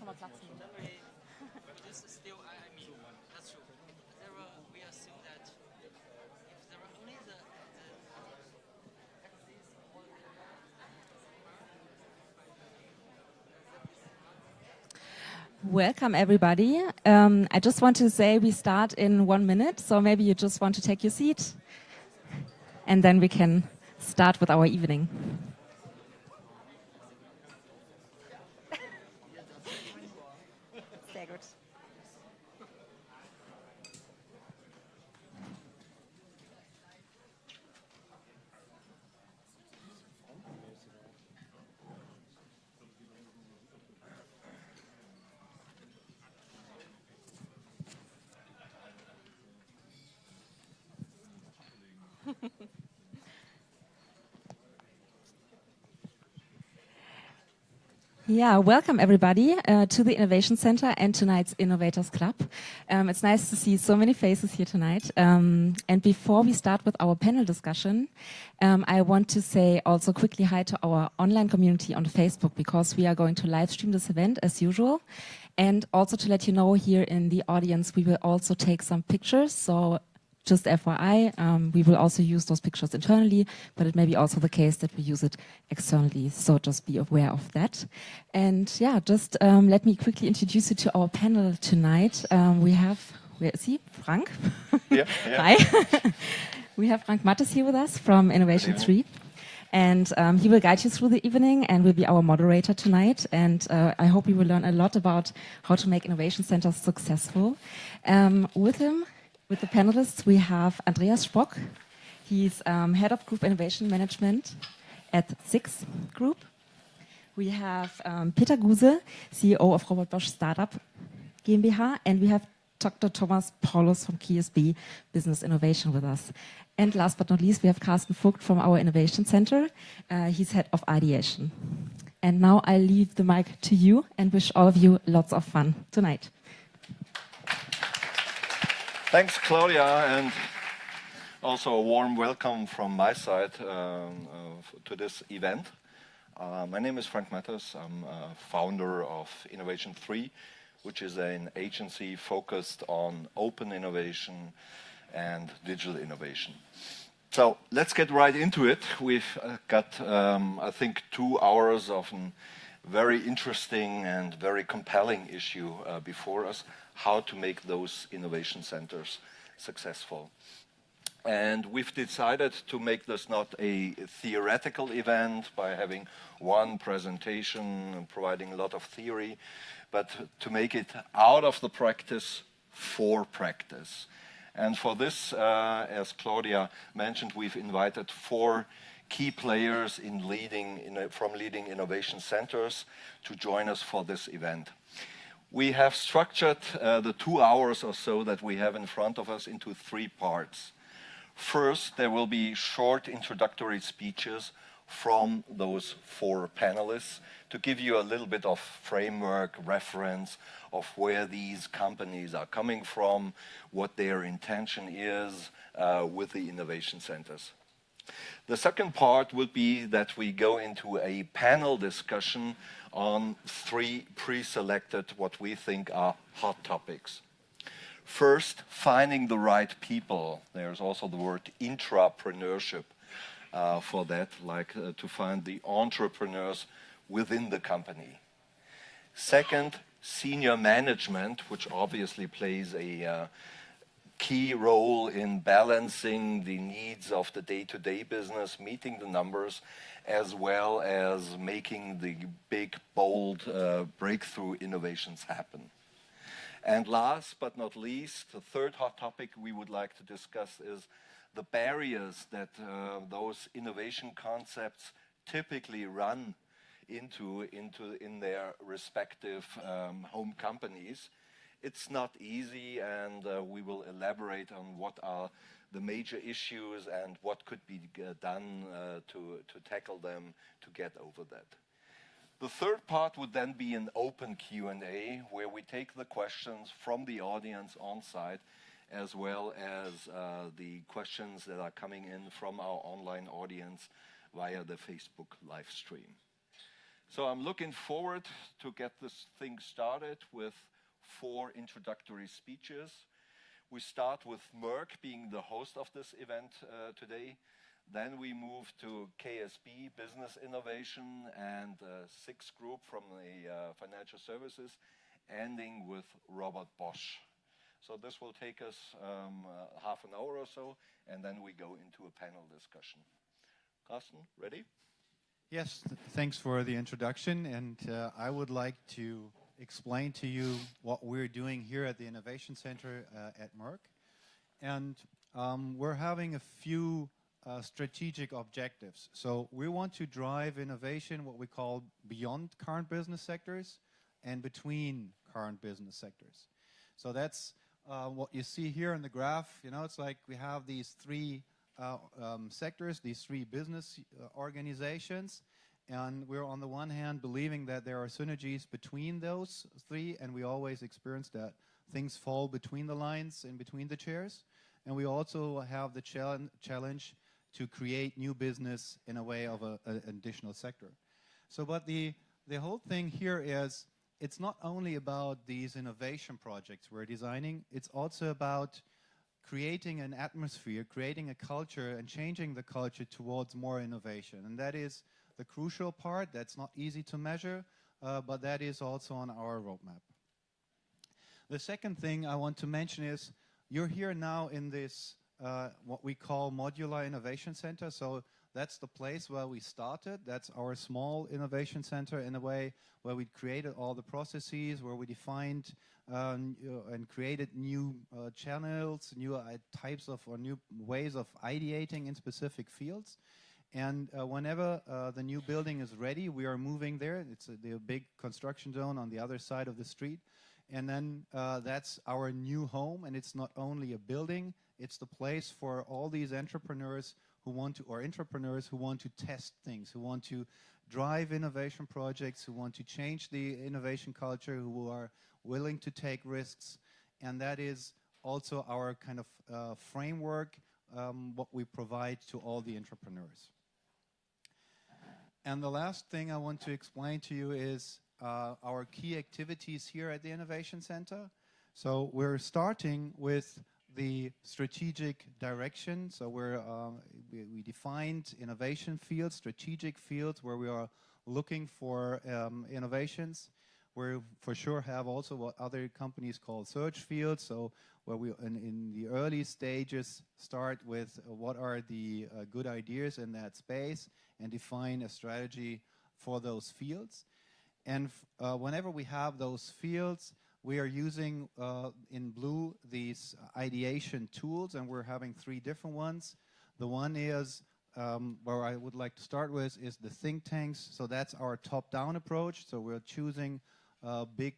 schon mal Platz nehmen. This is still, I mean, that's true. We assume that if there are only the Welcome, everybody. I just want to say we start in 1 minute, so maybe you just want to take your seat, and then we can start with our evening. Sehr gut. Yeah, welcome everybody to the Innovation Center and tonight's Innovators Club. It's nice to see so many faces here tonight. And before we start with our panel discussion, I want to say also quickly hi to our online community on Facebook, because we are going to live stream this event as usual. And also to let you know, here in the audience, we will also take some pictures. So just FYI, we will also use those pictures internally, but it may be also the case that we use it externally. So just be aware of that. And yeah, just let me quickly introduce you to our panel tonight. We have, where is he? Frank? Yeah. Hi. We have Frank Mattes here with us from Innovation 3. And he will guide you through the evening and will be our moderator tonight. And I hope you will learn a lot about how to make innovation centers successful. With the panelists, we have Andreas Spock. He's head of Group Innovation Management at Six Group. We have Peter Guse, CEO of Robert Bosch Startup GmbH. And we have Dr. Thomas Paulus from KSB Business Innovation with us. And last but not least, we have Carsten Vogt from our Innovation Center. He's head of ideation. And now I leave the mic to you and wish all of you lots of fun tonight. Thanks, Claudia, and also a warm welcome from my side to this event. My name is Frank Mattes. I'm founder of Innovation 3, which is an agency focused on open innovation and digital innovation. So let's get right into it. We've got, I think, 2 hours of a very interesting and very compelling issue before us: how to make those innovation centers successful. And we've decided to make this not a theoretical event by having one presentation and providing a lot of theory, but to make it out of the practice for practice. And for this, as Claudia mentioned, we've invited 4 key players from leading innovation centers to join us for this event. We have structured the 2 hours or so that we have in front of us into 3 parts. First, there will be short introductory speeches from those 4 panelists to give you a little bit of framework, reference of where these companies are coming from, what their intention is with the innovation centers. The second part will be that we go into a panel discussion on 3 pre-selected, what we think are hot topics. First, finding the right people. There's also the word intrapreneurship for that, like to find the entrepreneurs within the company. Second, senior management, which obviously plays a key role in balancing the needs of the day-to-day business, meeting the numbers, as well as making the big, bold breakthrough innovations happen. And last but not least, the third hot topic we would like to discuss is the barriers that those innovation concepts typically run into in their respective home companies. It's not easy, and we will elaborate on what are the major issues and what could be done to tackle them, to get over that. The third part would then be an open Q&A, where we take the questions from the audience on site, as well as the questions that are coming in from our online audience via the Facebook live stream. So I'm looking forward to get this thing started with 4 introductory speeches. We start with Merck being the host of this event today. Then we move to KSB, Business Innovation, and 6th group from the financial services, ending with Robert Bosch. So this will take us half an hour or so, and then we go into a panel discussion. Carsten, ready? Yes, thanks for the introduction, and I would like to explain to you what we're doing here at the Innovation Center at Merck. And we're having a few strategic objectives. So we want to drive innovation, what we call beyond current business sectors and between current business sectors. So that's what you see here in the graph. You know, it's like we have these 3 sectors, these 3 business organizations, and we're on the one hand believing that there are synergies between those 3, and we always experience that things fall between the lines and between the chairs, and we also have the challenge to create new business in a way of an additional sector. So but the whole thing here is it's not only about these innovation projects we're designing, it's also about creating an atmosphere, creating a culture, and changing the culture towards more innovation. And that is the crucial part. That's not easy to measure, but that is also on our roadmap. The second thing I want to mention is you're here now in this, what we call Modular Innovation Center. So that's the place where we started. That's our small innovation center in a way where we created all the processes, where we defined and created new channels, new types of or new ways of ideating in specific fields. And whenever the new building is ready, we are moving there. It's the big construction zone on the other side of the street. And then that's our new home. And it's not only a building, it's the place for all these entrepreneurs who want to, or entrepreneurs who want to test things, who want to drive innovation projects, who want to change the innovation culture, who are willing to take risks. And that is also our kind of framework, what we provide to all the entrepreneurs. And the last thing I want to explain to you is our key activities here at the Innovation Center. So we're starting with the strategic direction. So we defined innovation fields, strategic fields where we are looking for innovations. We for sure have also what other companies call search fields. So where we in the early stages start with what are the good ideas in that space and define a strategy for those fields. And whenever we have those fields, we are using, in blue, these ideation tools, and we're having 3 different ones. The one is, where I would like to start with, is the think tanks. So that's our top-down approach. So we're choosing big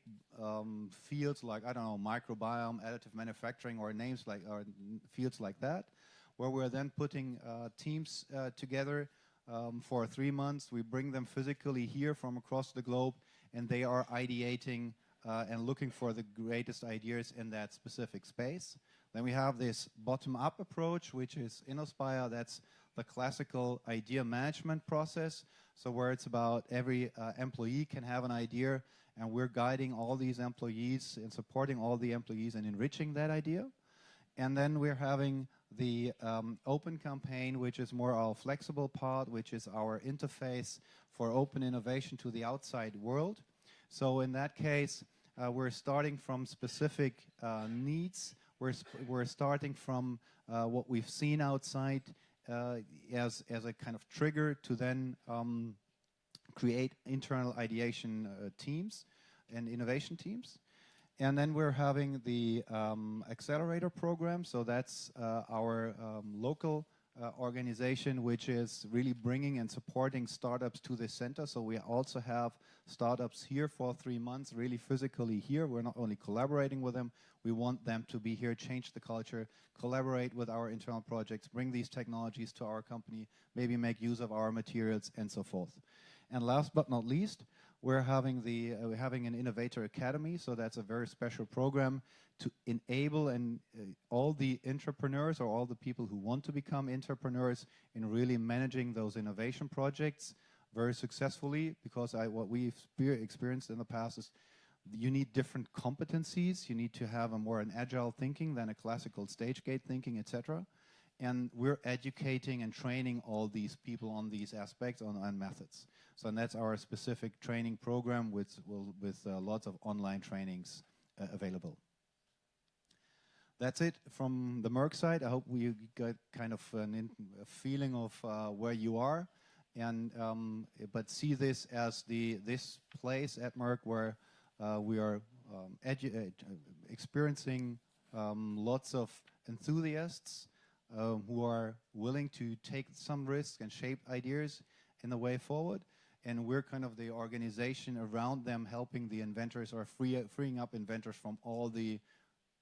fields like, I don't know, microbiome, additive manufacturing, or names like, or fields like that, where we're then putting teams together for 3 months. We bring them physically here from across the globe, and they are ideating and looking for the greatest ideas in that specific space. Then we have this bottom-up approach, which is Innospire. That's the classical idea management process. So where it's about every employee can have an idea, and we're guiding all these employees and supporting all the employees and enriching that idea. And then we're having the open campaign, which is more our flexible part, which is our interface for open innovation to the outside world. So in that case, we're starting from specific needs. We're starting from what we've seen outside as a kind of trigger to then create internal ideation teams and innovation teams. And then we're having the accelerator program. So that's our local organization, which is really bringing and supporting startups to the center. So we also have startups here for 3 months, really physically here. We're not only collaborating with them, we want them to be here, change the culture, collaborate with our internal projects, bring these technologies to our company, maybe make use of our materials, and so forth. And last but not least, we're having an Innovator Academy. So that's a very special program to enable all the entrepreneurs or all the people who want to become entrepreneurs in really managing those innovation projects very successfully because what we've experienced in the past is you need different competencies. You need to have an agile thinking than a classical stage gate thinking, etc. And we're educating and training all these people on these aspects on methods. So and that's our specific training program with lots of online trainings available. That's it from the Merck side. I hope we got kind of a feeling of where you are, and but see this as this place at Merck where we are experiencing lots of enthusiasts who are willing to take some risks and shape ideas in the way forward. And we're kind of the organization around them, helping the inventors or freeing up inventors from all the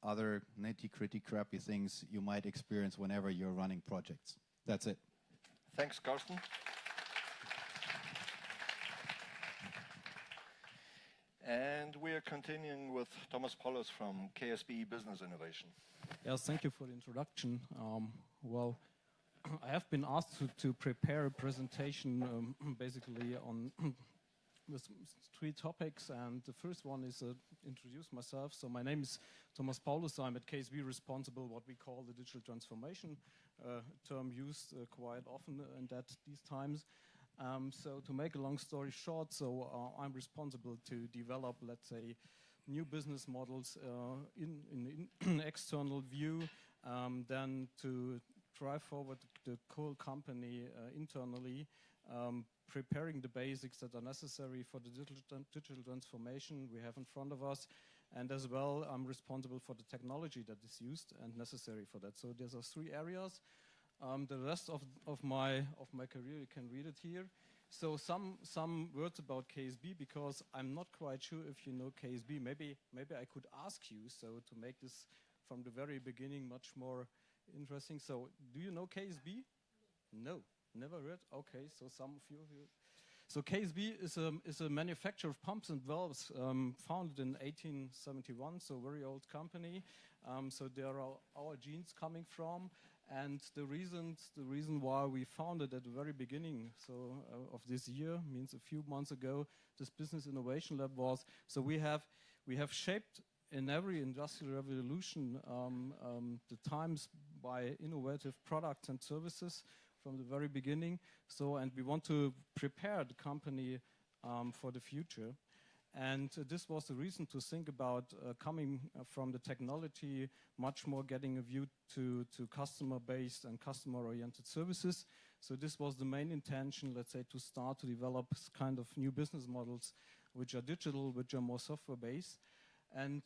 other nitty-gritty crappy things you might experience whenever you're running projects. That's it. Thanks, Carsten. And we are continuing with Thomas Paulus from KSB Business Innovation. Yes, thank you for the introduction. Well, I have been asked to prepare a presentation basically on with 3 topics, and the first one is introduce myself. So my name is Thomas Paulus. I'm at KSB responsible what we call the digital transformation, term used quite often in these times. So to make a long story short, so I'm responsible to develop, let's say, new business models in external view, then to drive forward the whole company internally, preparing the basics that are necessary for the digital transformation we have in front of us. And as well, I'm responsible for the technology that is used and necessary for that. So there's 3 areas. The rest of my career, you can read it here. So some words about KSB, because I'm not quite sure if you know KSB. Maybe I could ask you, so to make this from the very beginning much more interesting. So do you know KSB? No, never heard. Okay, so some of you. So KSB is a manufacturer of pumps and valves, founded in 1871. So very old company. So there are our genes coming from. And the reason why we founded at the very beginning of this year, means a few months ago, this Business Innovation Lab was, so we have shaped in every industrial revolution the times by innovative products and services from the very beginning. So, and we want to prepare the company for the future. And this was the reason to think about coming from the technology, much more getting a view to customer-based and customer-oriented services. So this was the main intention, let's say, to start to develop kind of new business models which are digital, which are more software-based. And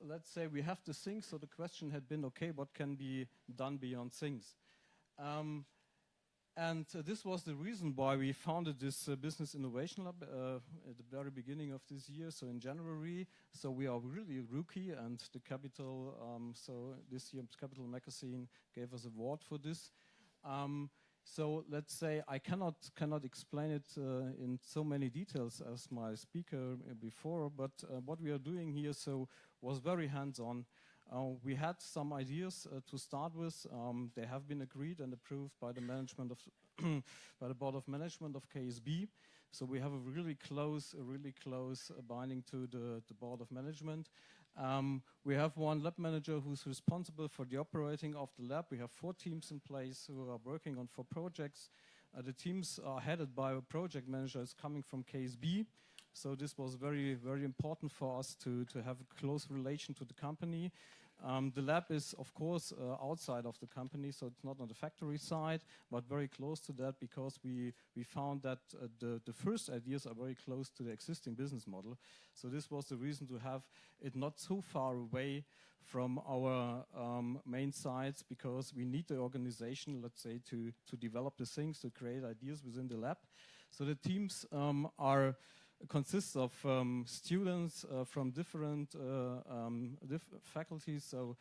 let's say we have the things, so the question had been, okay, what can be done beyond things? And this was the reason why we founded this Business Innovation Lab at the very beginning of this year, so in January. So we are really rookie, and the Capital, so this year's Capital magazine gave us an award for this. So let's say I cannot explain it in so many details as my speaker before, but what we are doing here was very hands-on. We had some ideas to start with. They have been agreed and approved by the management of by the board of management of KSB. So we have a really close binding to the board of management. We have one lab manager who's responsible for the operating of the lab. We have 4 teams in place who are working on 4 projects. The teams are headed by a project manager who's coming from KSB. So this was very, very important for us to have a close relation to the company. The lab is, of course, outside of the company, so it's not on the factory side, but very close to that, because we found that the first ideas are very close to the existing business model. So this was the reason to have it not so far away from our main sites, because we need the organization, let's say, to develop the things, to create ideas within the lab. So the teams consists of students from different faculties. So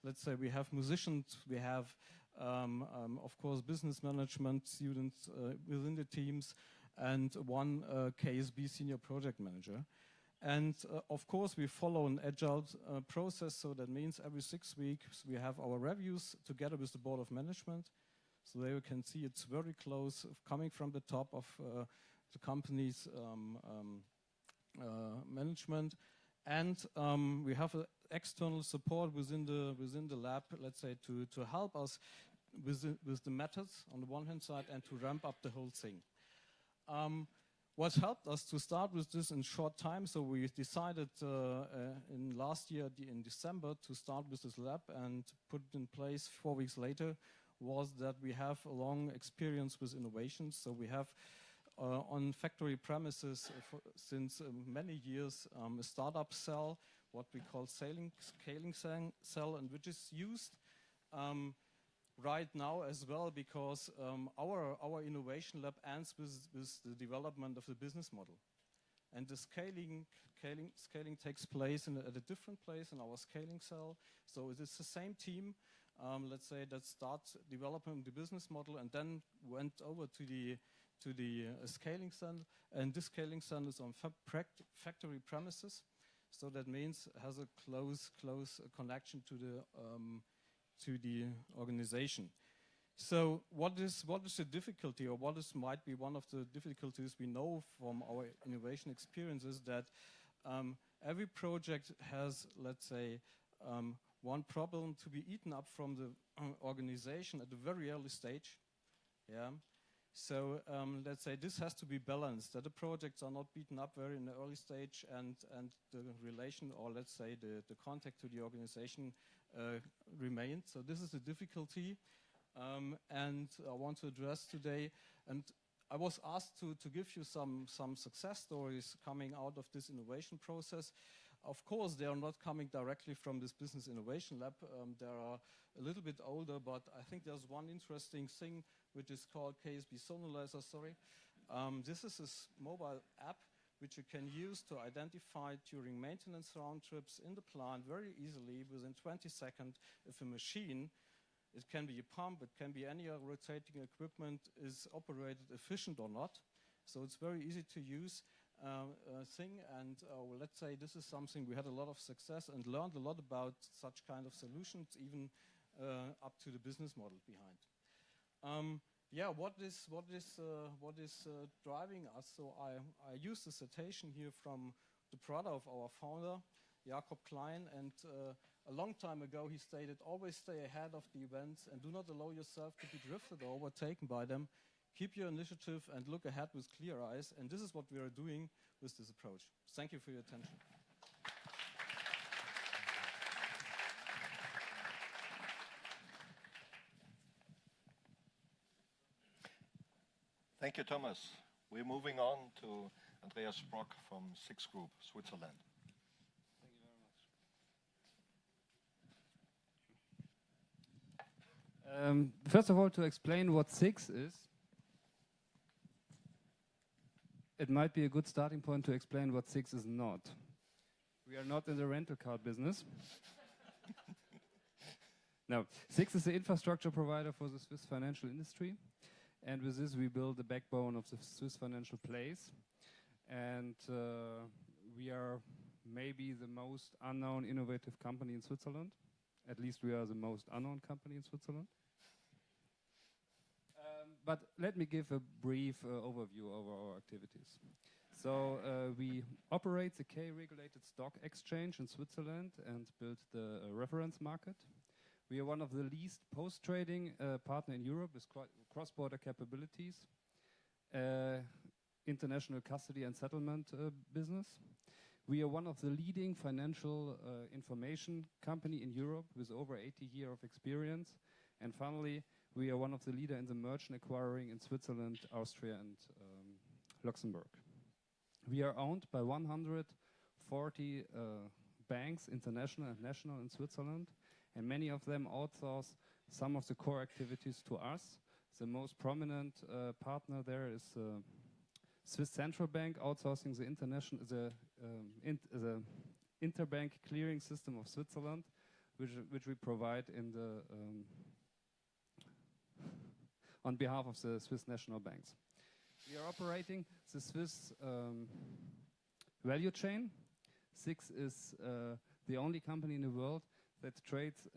let's say we have musicians, we have of course business management students within the teams, and one KSB senior project manager. And of course we follow an agile process, so that means every 6 weeks we have our reviews together with the board of management. So there you can see it's very close, coming from the top of the company's management. And we have external support within the lab, let's say, to help us with the methods on the one hand side and to ramp up the whole thing. What helped us to start with this in short time, so we decided in last year in December to start with this lab and put it in place 4 weeks later, was that we have a long experience with innovations. So we have on factory premises since many years a startup cell, what we call scaling cell, and which is used right now as well, because our innovation lab ends with the development of the business model. And the scaling takes place at a different place in our scaling cell. So it is the same team, let's say, that starts developing the business model and then went over to the scaling cell. And this scaling cell is on factory premises. So that means it has a close connection to the organization. So what is the difficulty, or might be one of the difficulties we know from our innovation experience, is that every project has, let's say, one problem to be eaten up from the organization at a very early stage. Yeah. So let's say this has to be balanced, that the projects are not beaten up very in the early stage, and the relation, or let's say the contact to the organization remains. So this is the difficulty, and I want to address today. And I was asked to give you some success stories coming out of this innovation process. Of course, they are not coming directly from this business innovation lab. They are a little bit older, but I think there's one interesting thing which is called KSB Sonalizer. This is a mobile app which you can use to identify during maintenance round trips in the plant very easily within 20 seconds if a machine, it can be a pump, it can be any rotating equipment, is operated efficient or not. So it's very easy to use thing, and let's say this is something we had a lot of success and learned a lot about such kind of solutions, even up to the business model behind. Yeah, what is driving us? So I used a citation here from the brother of our founder, Jakob Klein, and a long time ago he stated, "Always stay ahead of the events and do not allow yourself to be drifted or overtaken by them. Keep your initiative and look ahead with clear eyes." And this is what we are doing with this approach. Thank you for your attention. Thank you, Thomas. We're moving on to Andreas Sprock from Six Group, Switzerland. Thank you very much. First of all, to explain what Six is, it might be a good starting point to explain what Six is not. We are not in the rental car business. No, Six is the infrastructure provider for the Swiss financial industry. And with this, we build the backbone of the Swiss financial place. And we are maybe the most unknown innovative company in Switzerland. At least we are the most unknown company in Switzerland. But let me give a brief overview of our activities. So we operate the K-regulated stock exchange in Switzerland and build the reference market. We are one of the least post-trading partner in Europe with cross-border capabilities, international custody and settlement business. We are one of the leading financial information company in Europe with over 80 years of experience. And finally, we are one of the leaders in the merchant acquiring in Switzerland, Austria, and Luxembourg. We are owned by 140 banks, international and national, in Switzerland, and many of them outsource some of the core activities to us. The most prominent partner there is Swiss Central Bank, outsourcing the interbank clearing system of Switzerland, which we provide in the on behalf of the Swiss national banks. We are operating the Swiss value chain. Six is the only company in the world that trades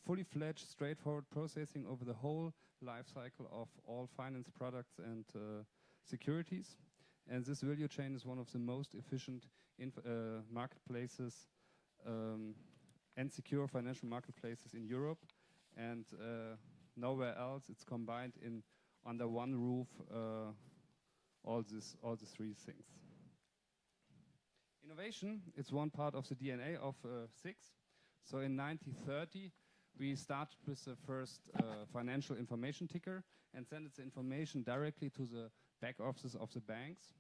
fully fledged, straightforward processing over the whole life cycle of all finance products and securities. And this value chain is one of the most efficient marketplaces and secure financial marketplaces in Europe. And nowhere else it's combined in under one roof all the three things. Innovation is one part of the DNA of SIX. So in 1930, we started with the first financial information ticker and sent its information directly to the back offices of the banks.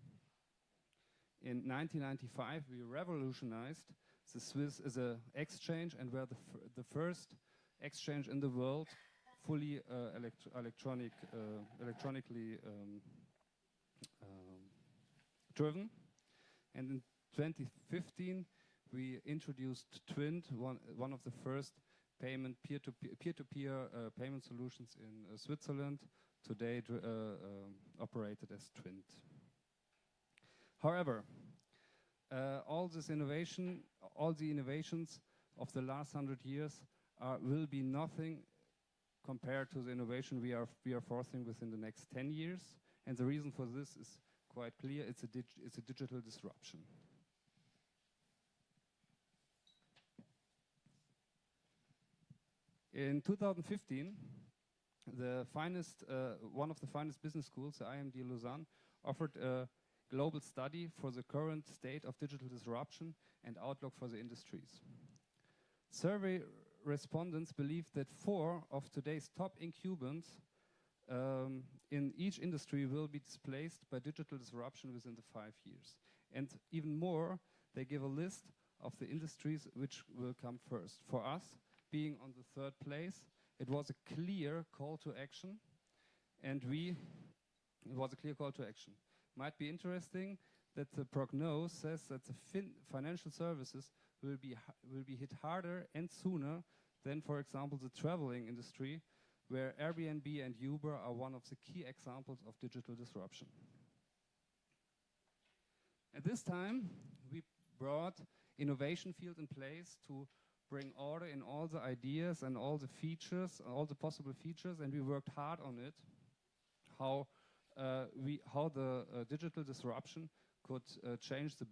In 1995, we revolutionized the Swiss as an exchange and were the first exchange in the world fully electronically driven. And in 2015, we introduced Twint, one of the first peer-to-peer payment solutions in Switzerland, today operated as Twint. However, all the innovations of the last 100 years will be nothing compared to the innovation we are forcing within the next 10 years. And the reason for this is quite clear. It's a digital disruption. In 2015, one of the finest business schools, the IMD Lausanne, offered a global study for the current state of digital disruption and outlook for the industries. Survey respondents believe that 4 of today's top incumbents in each industry will be displaced by digital disruption within the 5 years. And even more, they give a list of the industries which will come first. For us, being on the 3rd place, it was a clear call to action, Might be interesting that the prognosis says that the financial services will be hit harder and sooner than, for example, the traveling industry, where Airbnb and Uber are one of the key examples of digital disruption. At this time, we brought innovation field in place to bring order in all the ideas and all the features, all the possible features, and we worked hard on it, how the digital disruption could change the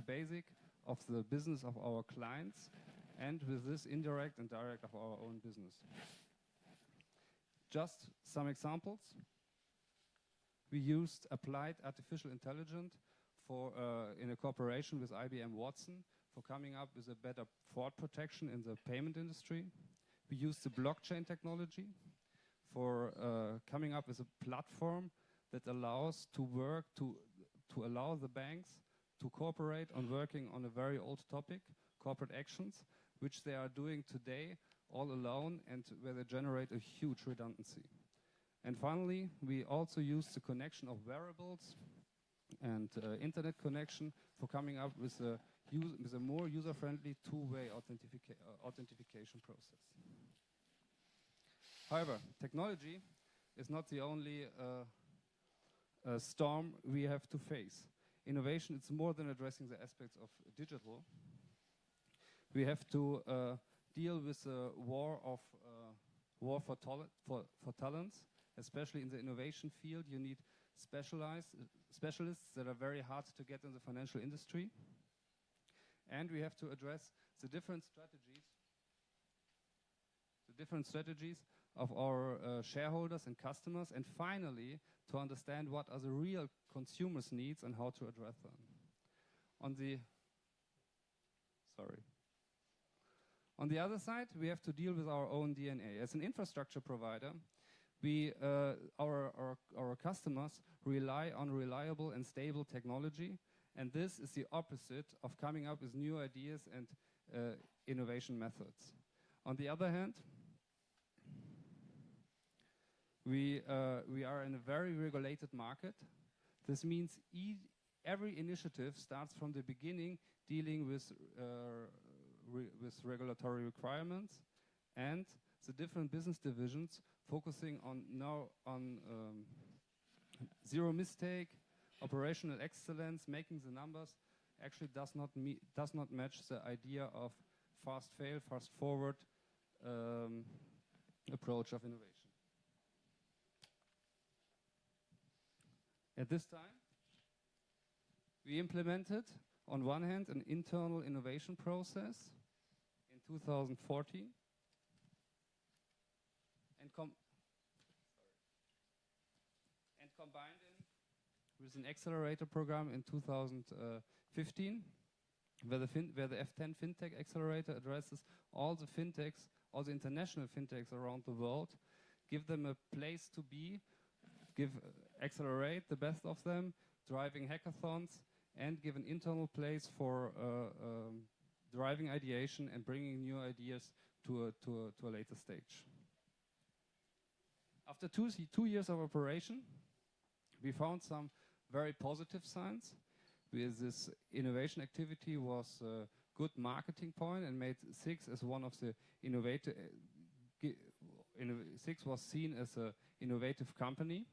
basic of the business of our clients, and with this indirect and direct of our own business. Just some examples. We used applied artificial intelligence in a cooperation with IBM Watson for coming up with a better fraud protection in the payment industry. We used the blockchain technology for coming up with a platform that allows allow the banks to cooperate on working on a very old topic, corporate actions, which they are doing today all alone and where they generate a huge redundancy. And finally, we also use the connection of wearables and internet connection for coming up with a more user-friendly two-way authentication process. However, technology is not the only storm we have to face. Innovation is more than addressing the aspects of digital. We have to deal with the war for talents, especially in the innovation field. You need specialists that are very hard to get in the financial industry. And we have to address the different strategies of our shareholders and customers, and finally to understand what are the real consumers' needs and how to address them. On the other side, we have to deal with our own DNA. As an infrastructure provider, our customers rely on reliable and stable technology, and this is the opposite of coming up with new ideas and innovation methods. On the other hand, we are in a very regulated market. This means every initiative starts from the beginning dealing with regulatory requirements, and the different business divisions focusing on zero mistake, operational excellence, making the numbers actually does not match the idea of fast fail, fast forward approach of innovation. At this time, we implemented, on one hand, an internal innovation process in 2014 and combined it with an accelerator program in 2015, where the F10 FinTech Accelerator addresses all the fintechs, all the international fintechs around the world, give them a place to be, accelerate the best of them, driving hackathons, and give an internal place for driving ideation and bringing new ideas to a later stage. After 2 years of operation, we found some very positive signs. This innovation activity was a good marketing point and made SIX as one of the innovative. SIX was seen as an innovative company.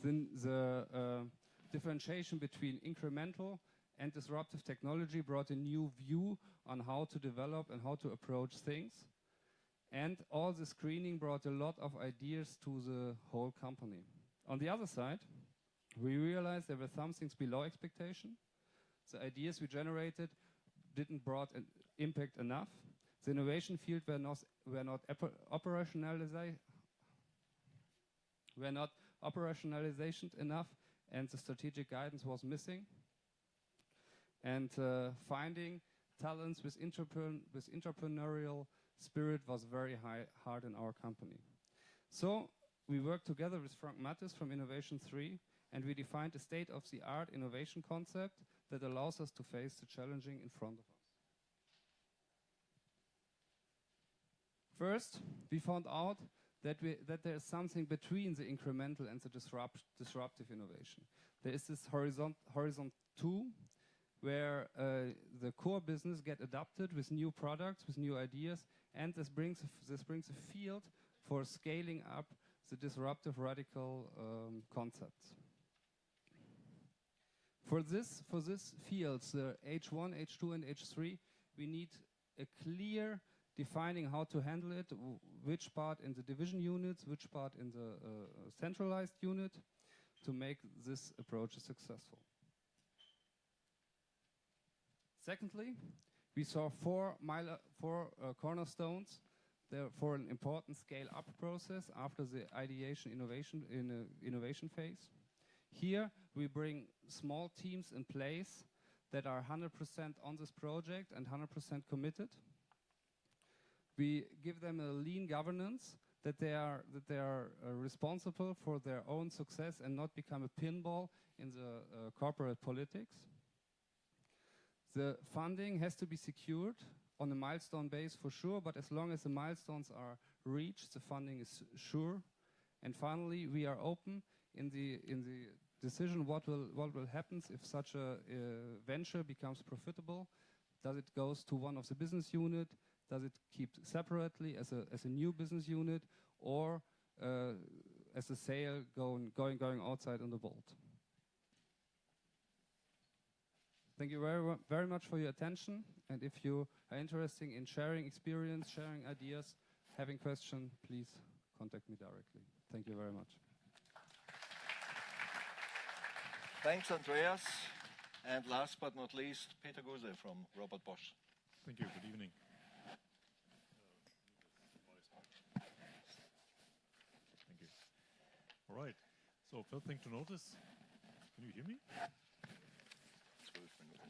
Then the differentiation between incremental and disruptive technology brought a new view on how to develop and how to approach things. And all the screening brought a lot of ideas to the whole company. On the other side, we realized there were some things below expectation. The ideas we generated didn't brought an impact enough. The innovation field were not operationalized enough, and the strategic guidance was missing. And finding talents with entrepreneurial spirit was very hard in our company. So we worked together with Frank Mattes from Innovation 3, and we defined a state-of-the-art innovation concept that allows us to face the challenging in front of us. First, we found out that there is something between the incremental and the disruptive innovation. There is this horizon 2, where the core business get adapted with new products, with new ideas, and this brings a field for scaling up the disruptive radical concepts. For this fields, the H1, H2, and H3, we need a clear defining how to handle it, which part in the division units, which part in the centralized unit, to make this approach successful. Secondly, we saw four cornerstones there for an important scale-up process after the ideation innovation phase. Here, we bring small teams in place that are 100% on this project and 100% committed. We give them a lean governance that they are responsible for their own success and not become a pinball in the corporate politics. The funding has to be secured on a milestone base for sure, but as long as the milestones are reached, the funding is sure. And finally, we are open in the decision what will happen if such a venture becomes profitable. Does it goes to one of the business unit? Does it keep separately as a new business unit, or as a sale going outside in the world? Thank you very much for your attention. And if you are interested in sharing experience, sharing ideas, having questions, please contact me directly. Thank you very much. Thanks, Andreas. And last but not least, Peter Guse from Robert Bosch. Thank you. Good evening. Thank you. All right. So first thing to notice, can you hear me? 12 minutes.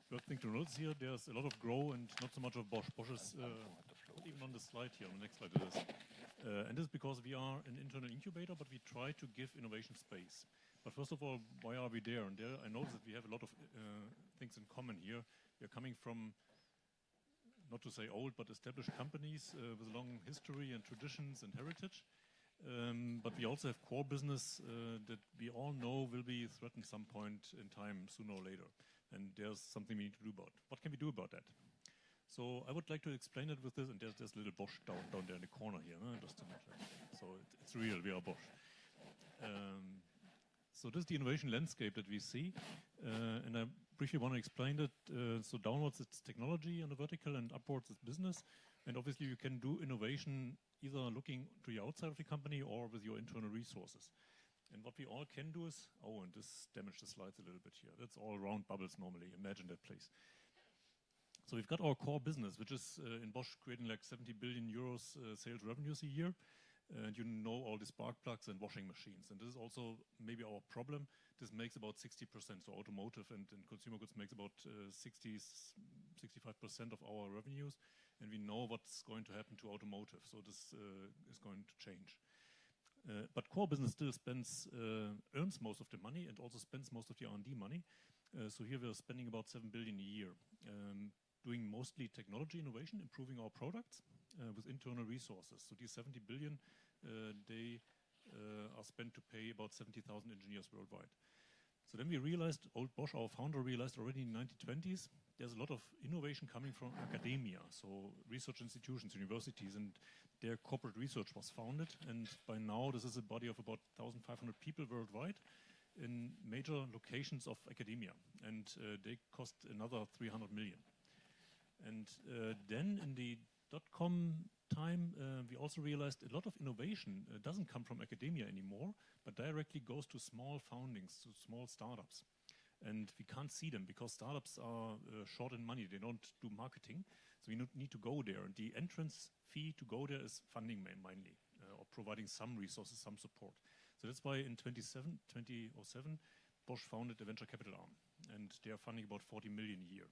First thing to notice here, there's a lot of Grow and not so much of Bosch. Bosch is not even on the slide here, on the next slide it is. And this is because we are an internal incubator, but we try to give innovation space. But first of all, why are we there? And there I notice that we have a lot of things in common here. We are coming from, not to say old, but established companies with a long history and traditions and heritage. But we also have core business that we all know will be threatened some point in time, sooner or later. And there's something we need to do about. What can we do about that? So I would like to explain it with this, and there's a little Bosch down there in the corner here, just to mention. So it's real, we are Bosch. So this is the innovation landscape that we see, and I briefly want to explain it. So downwards it's technology on the vertical, and upwards it's business. And obviously you can do innovation either looking to the outside of the company or with your internal resources. And what we all can do is, oh, and this damaged the slides a little bit here. That's all round bubbles normally. Imagine that, please. So we've got our core business, which is in Bosch creating like 70 billion euros sales revenues a year. And you know all the spark plugs and washing machines. And this is also maybe our problem. This makes about 60%. So automotive and consumer goods makes about 65% of our revenues. And we know what's going to happen to automotive. So this is going to change. But core business still earns most of the money and also spends most of the R&D money. So here we're spending about 7 billion a year, doing mostly technology innovation, improving our products with internal resources. So these 70 billion, they are spent to pay about 70,000 engineers worldwide. So then we realized, old Bosch, our founder, realized already in the 1920s, there's a lot of innovation coming from academia, so research institutions, universities, and their corporate research was founded. And by now, this is a body of about 1,500 people worldwide in major locations of academia. And they cost another 300 million. And then in the dot-com time, we also realized a lot of innovation doesn't come from academia anymore, but directly goes to small foundings, to small startups. And we can't see them because startups are short in money. They don't do marketing. So we need to go there. And the entrance fee to go there is funding mainly, or providing some resources, some support. So that's why in 2007, Bosch founded a venture capital arm. And they are funding about 40 million a year.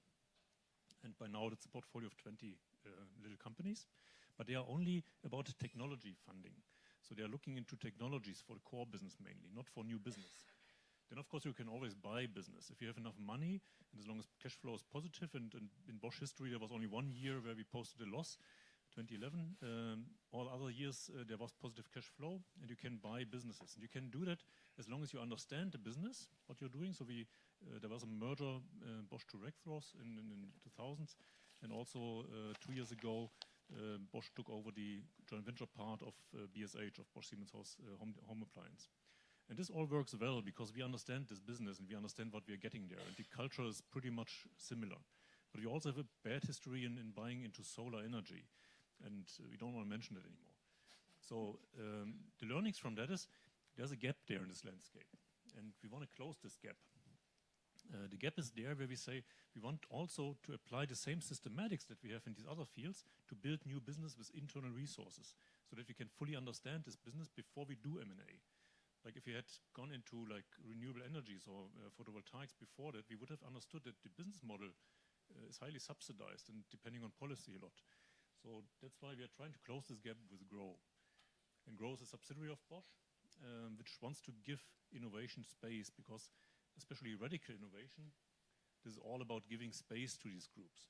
And by now, it's a portfolio of 20 little companies. But they are only about technology funding. So they are looking into technologies for the core business mainly, not for new business. Then, of course, you can always buy business. If you have enough money, and as long as cash flow is positive, and in Bosch history, there was only 1 year where we posted a loss, 2011. All other years, there was positive cash flow, and you can buy businesses. And you can do that as long as you understand the business, what you're doing. So there was a merger, Bosch to Rexroth in 2000s. And also 2 years ago, Bosch took over the joint venture part of BSH, of Bosch Siemens Home Appliance. And this all works well because we understand this business and we understand what we are getting there. And the culture is pretty much similar. But we also have a bad history in buying into solar energy. And we don't want to mention it anymore. So the learnings from that is there's a gap there in this landscape. And we want to close this gap. The gap is there where we say we want also to apply the same systematics that we have in these other fields to build new business with internal resources so that we can fully understand this business before we do M&A. Like if we had gone into like renewable energies or photovoltaics before that, we would have understood that the business model is highly subsidized and depending on policy a lot. So that's why we are trying to close this gap with Grow. And Grow is a subsidiary of Bosch, which wants to give innovation space because especially radical innovation, this is all about giving space to these groups.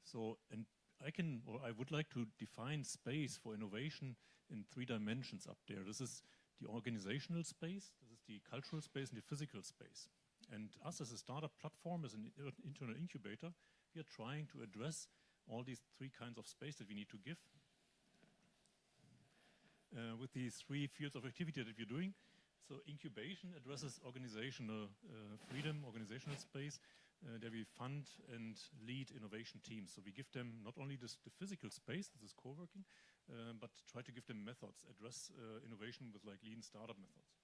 So, and I would like to define space for innovation in 3 dimensions up there. This is the organizational space, this is the cultural space, and the physical space. And us as a startup platform, as an internal incubator, we are trying to address all these 3 kinds of space that we need to give with these 3 fields of activity that we're doing. So incubation addresses organizational freedom, organizational space. There we fund and lead innovation teams. So we give them not only the physical space, this is co-working, but try to give them methods, address innovation with like lean startup methods.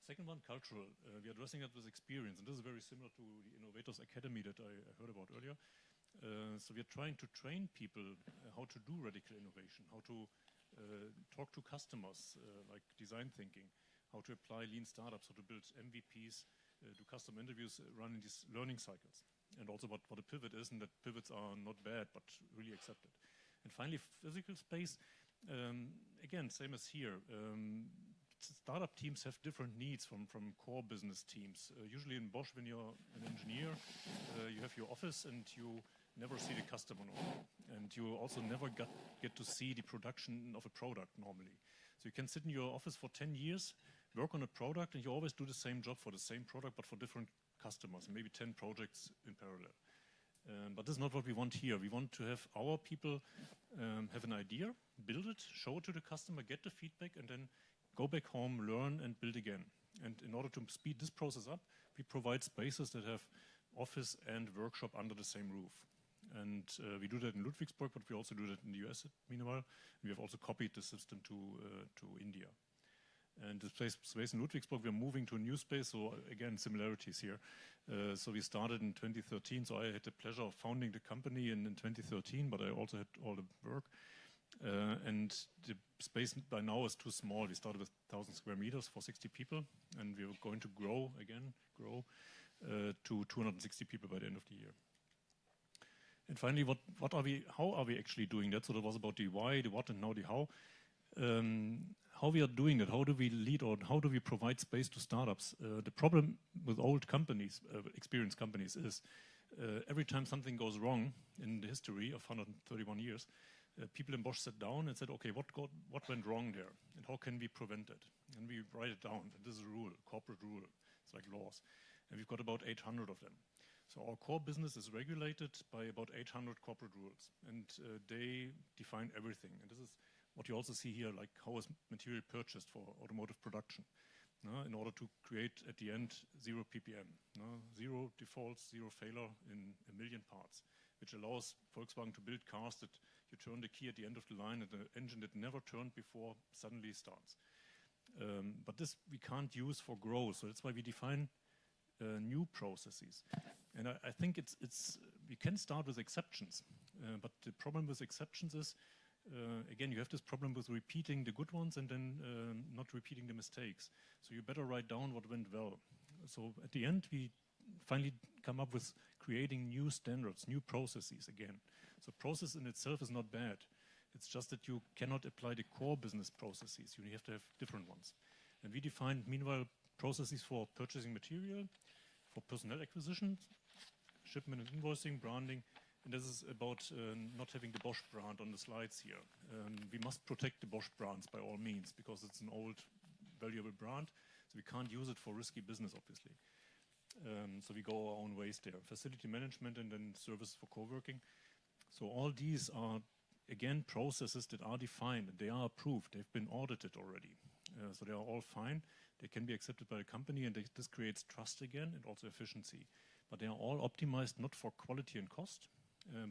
Second one, cultural. We're addressing it with experience. And this is very similar to the Innovators Academy that I heard about earlier. So we're trying to train people how to do radical innovation, how to talk to customers, like design thinking, how to apply lean startups, how to build MVPs, do custom interviews, run in these learning cycles. And also what a pivot is, and that pivots are not bad, but really accepted. And finally, physical space. Again, same as here. Startup teams have different needs from core business teams. Usually in Bosch, when you're an engineer, you have your office and you never see the customer normally. And you also never get to see the production of a product normally. So you can sit in your office for 10 years, work on a product, and you always do the same job for the same product, but for different customers, maybe 10 projects in parallel. But this is not what we want here. We want to have our people have an idea, build it, show it to the customer, get the feedback, and then go back home, learn, and build again. And in order to speed this process up, we provide spaces that have office and workshop under the same roof. And we do that in Ludwigsburg, but we also do that in the US meanwhile. We have also copied the system to India. And the space in Ludwigsburg, we're moving to a new space, so again, similarities here. So we started in 2013, so I had the pleasure of founding the company in 2013, but I also had all the work. And the space by now is too small. We started with 1,000 square meters for 60 people, and we were going to grow to 260 people by the end of the year. And finally, how are we actually doing that? So that was about the why, the what, and now the how. How we are doing that, how do we lead or how do we provide space to startups? The problem with old companies, experienced companies, is every time something goes wrong in the history of 131 years, people in Bosch sat down and said, okay, what went wrong there? And how can we prevent it? And we write it down. And this is a rule, a corporate rule. It's like laws. And we've got about 800 of them. So our core business is regulated by about 800 corporate rules. And they define everything. And this is what you also see here, like how is material purchased for automotive production, in order to create, at the end, 0 ppm, 0 defaults, 0 failure in 1 million parts, which allows Volkswagen to build cars that you turn the key at the end of the line and the engine that never turned before suddenly starts. But this we can't use for growth, so that's why we define new processes. And I think we can start with exceptions, but the problem with exceptions is, again, you have this problem with repeating the good ones and then not repeating the mistakes. So you better write down what went well. So at the end, we finally come up with creating new standards, new processes again. So process in itself is not bad. It's just that you cannot apply the core business processes. You have to have different ones. And we defined, meanwhile, processes for purchasing material, for personnel acquisition, shipment and invoicing, branding. And this is about not having the Bosch brand on the slides here. We must protect the Bosch brands by all means because it's an old, valuable brand. So we can't use it for risky business, obviously. So we go our own ways there. Facility management and then services for co-working. So all these are, again, processes that are defined. And they are approved. They've been audited already. So they are all fine. They can be accepted by the company. And this creates trust again and also efficiency. But they are all optimized not for quality and cost,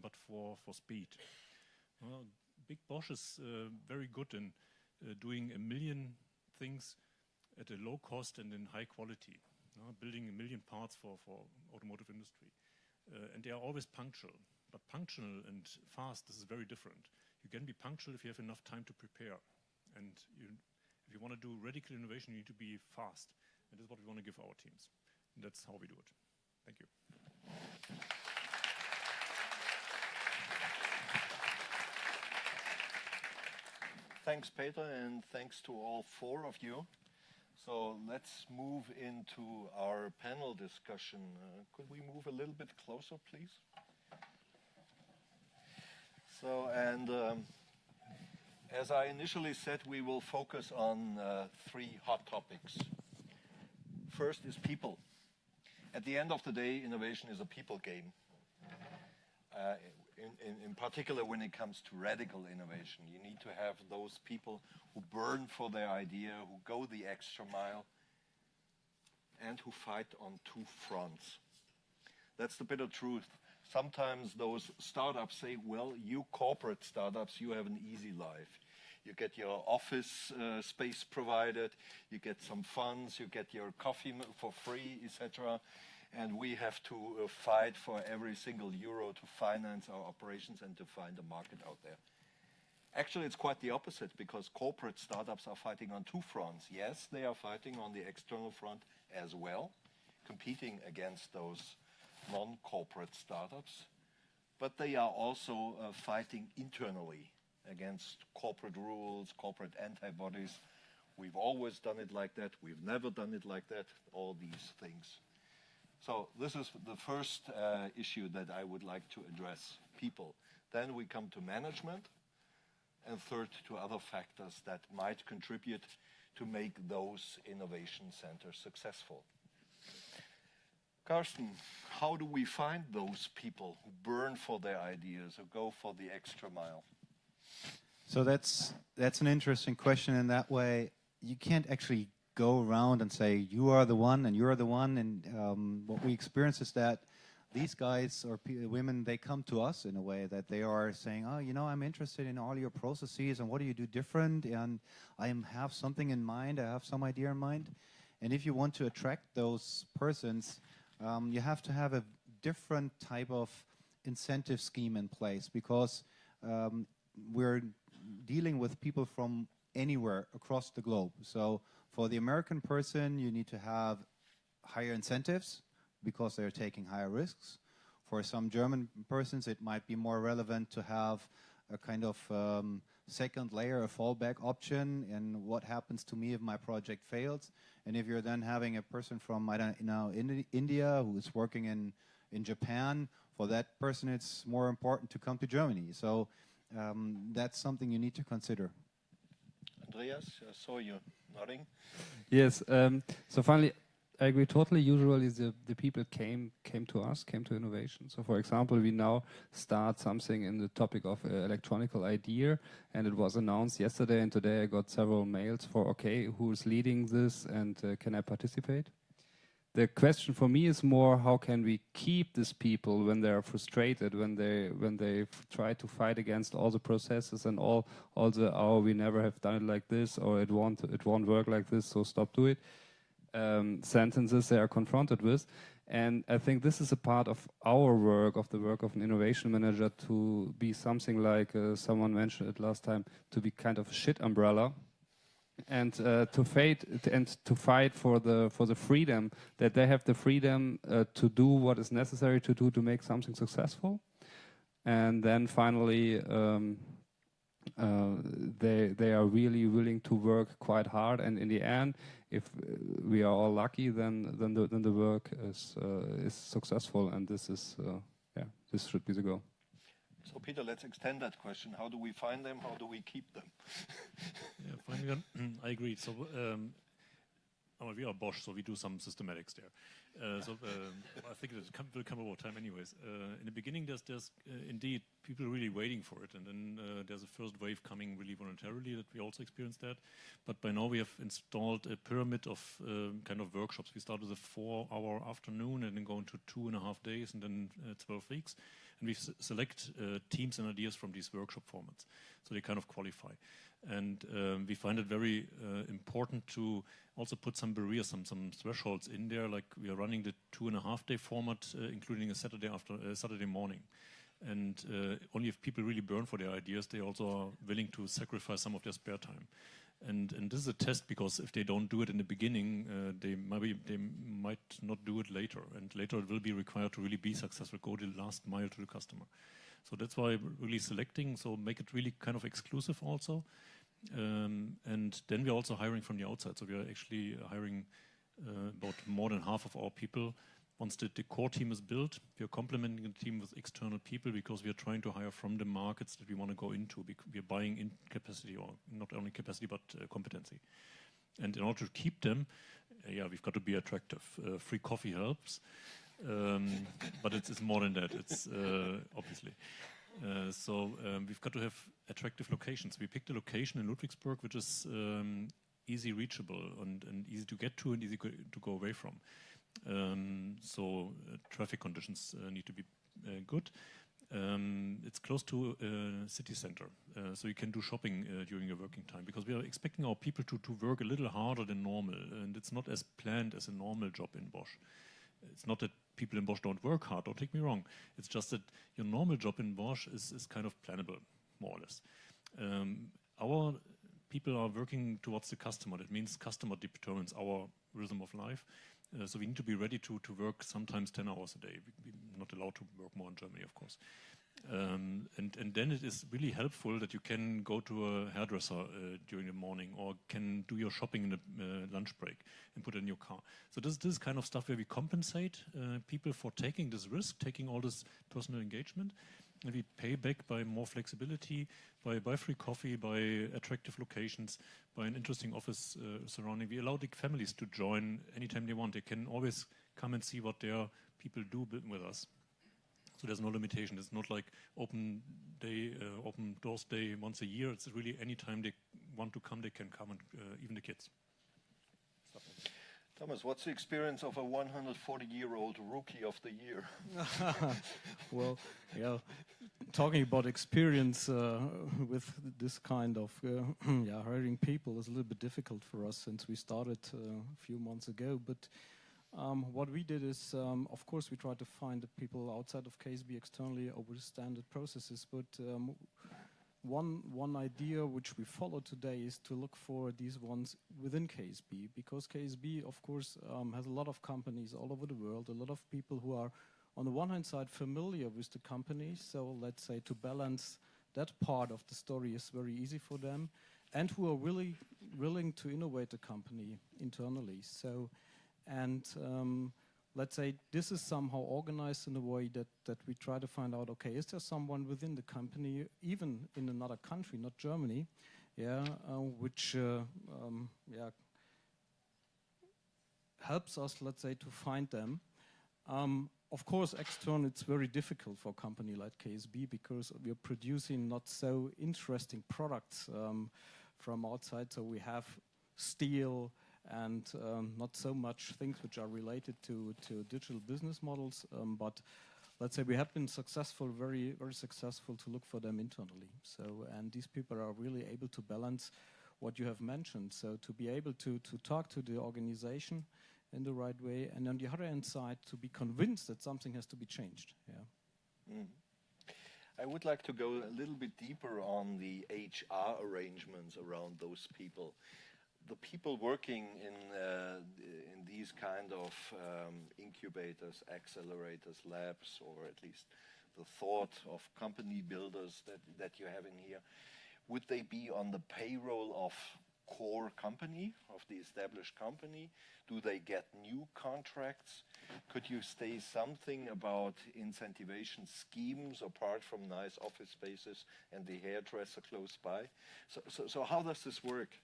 but for speed. Big Bosch is very good in doing 1 million things at a low cost and in high quality, building 1 million parts for automotive industry. And they are always punctual. But punctual and fast, this is very different. You can be punctual if you have enough time to prepare. And if you want to do radical innovation, you need to be fast. And this is what we want to give our teams. And that's how we do it. Thank you. Thanks, Peter, and thanks to all 4 of you. So let's move into our panel discussion. Could we move a little bit closer, please? So, and as I initially said, we will focus on 3 hot topics. First is people. At the end of the day, innovation is a people game. In particular, when it comes to radical innovation, you need to have those people who burn for their idea, who go the extra mile, and who fight on 2 fronts. That's the bitter truth. Sometimes those startups say, well, you corporate startups, you have an easy life. You get your office space provided, you get some funds, you get your coffee for free, etc. And we have to fight for every single euro to finance our operations and to find a market out there. Actually, it's quite the opposite, because corporate startups are fighting on 2 fronts. Yes, they are fighting on the external front as well, competing against those non-corporate startups, but they are also fighting internally against corporate rules, corporate antibodies. We've always done it like that. We've never done it like that, all these things. So this is the first issue that I would like to address, people. Then we come to management, and third to other factors that might contribute to make those innovation centers successful. Carsten, how do we find those people who burn for their ideas, who go for the extra mile? So that's an interesting question in that way. you can't actually go around and say you are the one and you're the one. And what we experience is that these guys or women, they come to us in a way that they are saying, oh, you know, I'm interested in all your processes and what do you do different, and have something in mind, I have some idea in mind. And if you want to attract those persons, you have to have a different type of incentive scheme in place, because we're dealing with people from anywhere across the globe. So for the American person, you need to have higher incentives because they're taking higher risks. For some German persons, it might be more relevant to have a kind of second layer, a fallback option, and what happens to me if my project fails. And if you're then having a person from, I don't know, India who is working in Japan, for that person it's more important to come to Germany. So that's something you need to consider. Andreas, I saw you nodding. Yes. So finally, I agree totally. Usually the people came to us, came to innovation. So for example, we now start something in the topic of electronical idea, and it was announced yesterday, and today I got several mails for, okay, who's leading this and can I participate? The question for me is more, how can we keep these people when they are frustrated, when they try to fight against all the processes and all the, oh, we never have done it like this, or it won't work like this, so stop do it. Sentences they are confronted with. And I think this is a part of our work, of the work of an innovation manager, to be something like, someone mentioned it last time, to be kind of a shit umbrella, and to fight for the freedom, that they have the freedom to do what is necessary to do to make something successful. And then finally, they are really willing to work quite hard, and in the end, if we are all lucky, then the work is successful, and this should be the goal. So Peter, let's extend that question. How do we find them? How do we keep them? Yeah, finding them, I agree. So we are Bosch, so we do some systematics there. I think it will come over time anyways. In the beginning, there's indeed people really waiting for it, and then there's a first wave coming really voluntarily that we also experienced that. But by now we have installed a pyramid of kind of workshops. We start with a 4-hour afternoon and then go into 2.5 days and then 12 weeks. And we select teams and ideas from these workshop formats, so they kind of qualify. And we find it very important to also put some barriers, some thresholds in there. Like we are running the 2.5-day format, including a Saturday morning. And only if people really burn for their ideas, they also are willing to sacrifice some of their spare time. And this is a test, because if they don't do it in the beginning, they might not do it later. And later it will be required to really be successful, go the last mile to the customer. So that's why we're really selecting, so make it really kind of exclusive also. And then we're also hiring from the outside. So we are actually hiring about more than half of our people. Once the core team is built, we are complementing the team with external people, because we are trying to hire from the markets that we want to go into. We are buying in capacity, or not only capacity, but competency. And in order to keep them, we've got to be attractive. Free coffee helps, but it's more than that. It's obviously. We've got to have attractive locations. We picked a location in Ludwigsburg, which is easy reachable and easy to get to and easy to go away from. Traffic conditions need to be good. It's close to a city center, so you can do shopping during your working time, because we are expecting our people to work a little harder than normal, and it's not as planned as a normal job in Bosch. It's not that people in Bosch don't work hard, don't take me wrong. It's just that your normal job in Bosch is kind of plannable, more or less. Our people are working towards the customer. That means customer determines our rhythm of life. So we need to be ready to work sometimes 10 hours a day. We're not allowed to work more in Germany, of course. And then it is really helpful that you can go to a hairdresser during the morning, or can do your shopping in the lunch break and put it in your car. So this is kind of stuff where we compensate people for taking this risk, taking all this personal engagement. And we pay back by more flexibility, by free coffee, by attractive locations, by an interesting office surrounding. We allow the families to join anytime they want. They can always come and see what their people do with us. So there's no limitation. It's not like open doors day once a year. It's really anytime they want to come, they can come, and even the kids. Thomas, what's the experience of a 140-year-old rookie of the year? Well, yeah, talking about experience with this kind of hiring people is a little bit difficult for us since we started a few months ago. But what we did is, of course, we tried to find the people outside of KSB externally or with standard processes. But one idea which we follow today is to look for these ones within KSB, because KSB, of course, has a lot of companies all over the world, a lot of people who are, on the one hand side, familiar with the company. So let's say to balance that part of the story is very easy for them, and who are really willing to innovate the company internally. So, and let's say this is somehow organized in a way that we try to find out, okay, is there someone within the company, even in another country, not Germany, which helps us, let's say, to find them. Of course, external, it's very difficult for a company like KSB because we are producing not so interesting products from outside. So we have steel and not so much things which are related to digital business models. But let's say we have been successful, very, very successful to look for them internally. So, and these people are really able to balance what you have mentioned. So to be able to talk to the organization in the right way, and on the other hand side, to be convinced that something has to be changed. Yeah. Mm. I would like to go a little bit deeper on the HR arrangements around those people. The people working in these kind of incubators, accelerators, labs, or at least the thought of company builders that you're having here, would they be on the payroll of core company, of the established company? Do they get new contracts? Could you say something about incentivation schemes apart from nice office spaces and the hairdresser close by? So how does this work?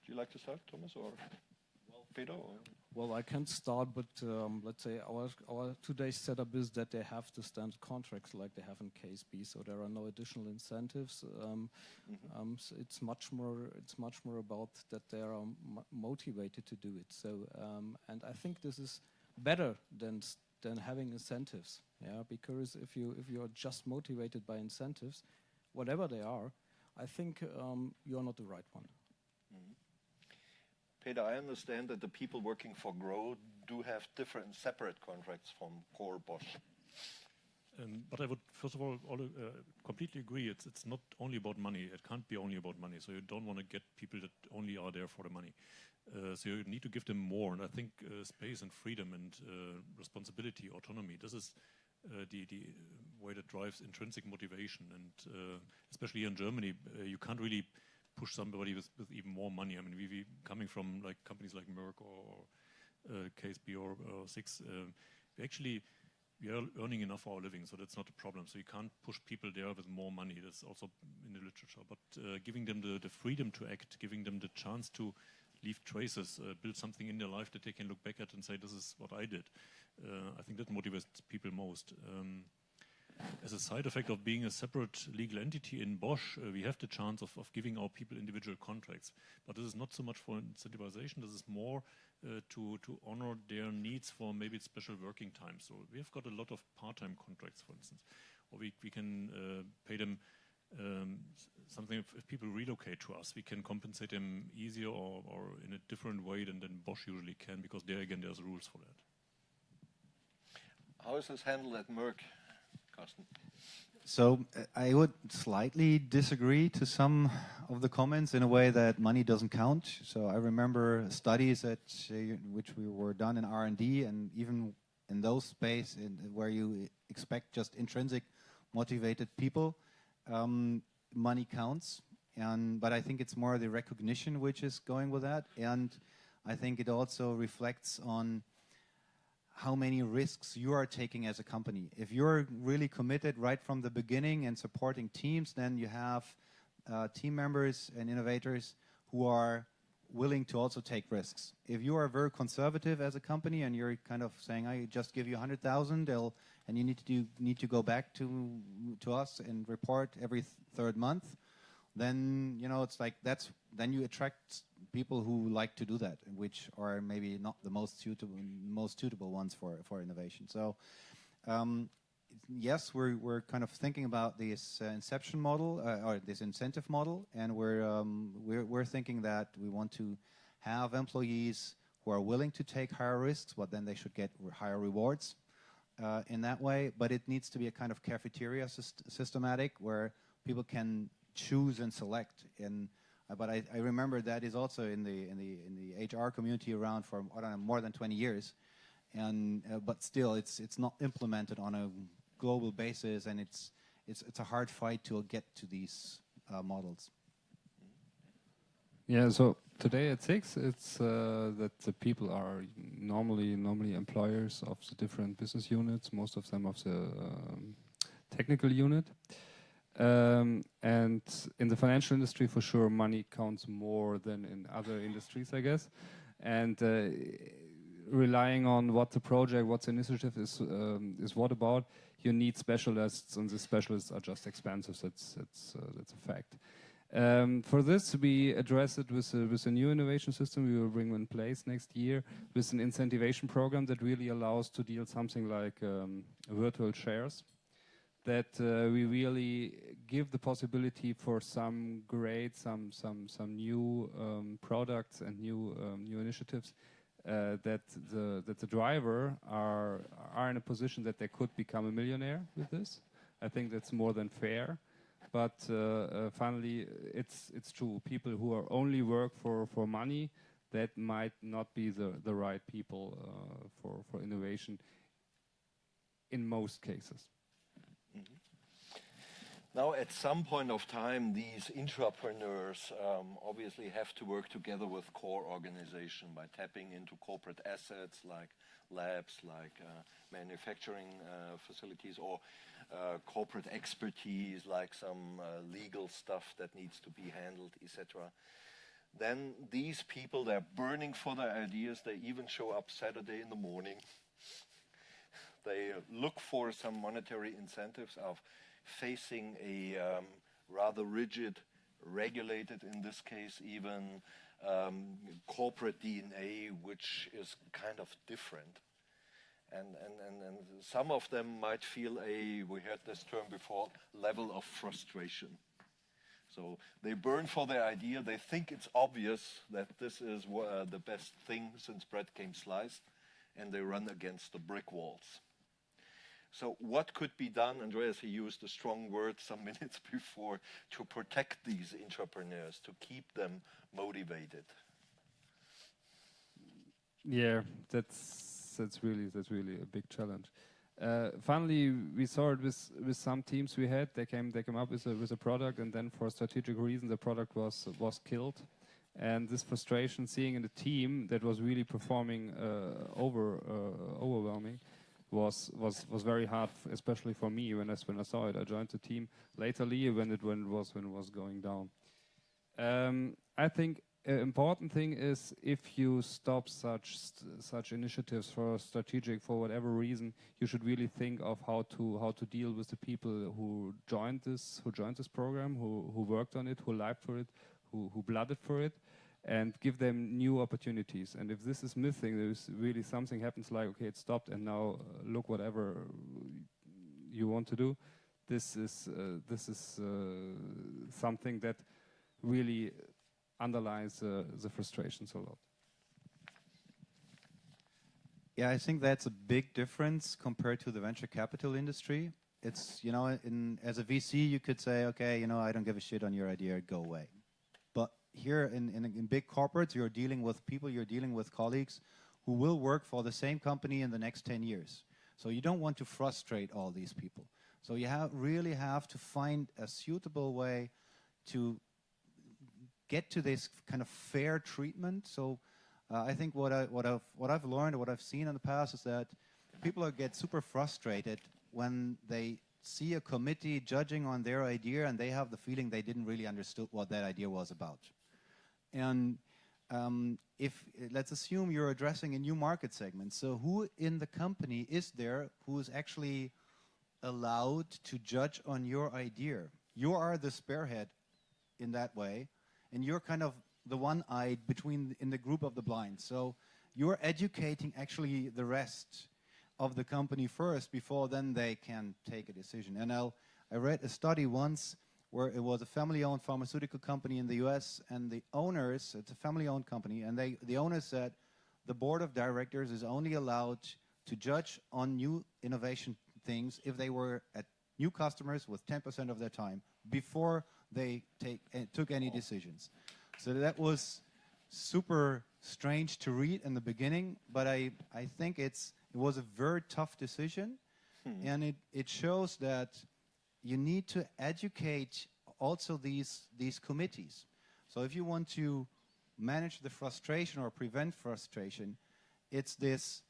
Would you like to start, Thomas, or Peter? Or? Well, I can start, but let's say our today's setup is that they have the standard contracts like they have in KSB, so there are no additional incentives. So it's much more about that they are motivated to do it. So and I think this is better than having incentives, because if you are just motivated by incentives, whatever they are, I think you are not the right one. Peter, I understand that the people working for Grow do have different separate contracts from core Bosch. But I would, first of all completely agree. It's not only about money. It can't be only about money. So you don't want to get people that only are there for the money. So you need to give them more. And I think space and freedom and responsibility, autonomy, this is the way that drives intrinsic motivation. And especially here in Germany, you can't really push somebody with even more money. I mean, we coming from like companies like Merck or KSB or Six, we are earning enough for our living, so that's not a problem. So you can't push people there with more money. That's also in the literature. But giving them the freedom to act, giving them the chance to leave traces, build something in their life that they can look back at and say, this is what I did. I think that motivates people most. As a side effect of being a separate legal entity in Bosch, we have the chance of giving our people individual contracts. But this is not so much for incentivization. This is more to honor their needs for maybe special working time. So we have got a lot of part-time contracts, for instance. Or we can pay them something if people relocate to us. We can compensate them easier or in a different way than Bosch usually can, because there again there's rules for that. How is this handled at Merck? So I would slightly disagree to some of the comments in a way that money doesn't count. So I remember studies which we were done in R&D, and even in those space where you expect just intrinsic motivated people, money counts. But I think it's more the recognition which is going with that, and I think it also reflects on how many risks you are taking as a company. If you're really committed right from the beginning and supporting teams, then you have team members and innovators who are willing to also take risks. If you are very conservative as a company and you're kind of saying, I just give you 100,000, and you need to go back to us and report every third month, then it's like then you attract people who like to do that, which are maybe not the most suitable ones for innovation. So yes, we're kind of thinking about this inception model or this incentive model, and we're thinking that we want to have employees who are willing to take higher risks, but then they should get higher rewards in that way. But it needs to be a kind of cafeteria systematic where people can choose and select. But I remember that is also in the HR community around for I don't know, more than 20 years, and but still it's not implemented on a global basis, and it's a hard fight to get to these models. Yeah, so today at 6, it's that the people are normally employers of the different business units, most of them of the technical unit. And in the financial industry, for sure, money counts more than in other industries, I guess. And relying on what the project, what the initiative is what about, you need specialists, and the specialists are just expensive. That's a fact. For this, we address it with a new innovation system we will bring in place next year with an incentivation program that really allows to deal something like virtual shares, that we really give the possibility for some new products and new initiatives that the driver are in a position that they could become a millionaire with this. I think that's more than fair. But finally, it's true. People who are only work for money, that might not be the right people for innovation in most cases. Mm-hmm. Now, at some point of time, these entrepreneurs obviously have to work together with core organization by tapping into corporate assets like labs, like manufacturing facilities, or corporate expertise like some legal stuff that needs to be handled, etc. Then these people, they're burning for their ideas. They even show up Saturday in the morning. They look for some monetary incentives of facing a rather rigid, regulated, in this case even, corporate DNA, which is kind of different. And some of them might feel we heard this term before, level of frustration. So they burn for their idea. They think it's obvious that this is the best thing since bread came sliced, and they run against the brick walls. So what could be done? Andreas, he used a strong word some minutes before, to protect these entrepreneurs, to keep them motivated. Yeah, that's really a big challenge. Finally, we saw it with some teams we had. They came up with a product, and then for strategic reason, the product was killed. And this frustration, seeing in the team that was really performing overwhelming, was very hard, especially for me when I saw it. I joined the team lately when it was going down. I think an important thing is, if you stop such initiatives for whatever reason, you should really think of how to deal with the people who joined this program, who worked on it, who lived for it, who blooded for it, and give them new opportunities. And if this is missing, there's really something happens like, okay, it stopped, and now look whatever you want to do. This is something that really underlies the frustrations a lot. Yeah, I think that's a big difference compared to the venture capital industry. It's, as a VC, you could say, okay, I don't give a shit on your idea, go away. But here in big corporates, you're dealing with people, you're dealing with colleagues who will work for the same company in the next 10 years. So you don't want to frustrate all these people. So you really have to find a suitable way to get to this kind of fair treatment. So I think what I've learned, or what I've seen in the past, is that people get super frustrated when they see a committee judging on their idea, and they have the feeling they didn't really understood what that idea was about. And if let's assume you're addressing a new market segment, so who in the company is there who is actually allowed to judge on your idea? You are the spearhead in that way, and you're kind of the one-eyed in the group of the blind. So you're educating actually the rest of the company first before then they can take a decision. And I read a study once where it was a family-owned pharmaceutical company in the US, and the owners, it's a family-owned company, and the owners said the board of directors is only allowed to judge on new innovation things if they were at new customers with 10% of their time before they took any decisions. So that was super strange to read in the beginning, but I think it was a very tough decision, and it shows that you need to educate also these committees. So if you want to manage the frustration or prevent frustration, it's this: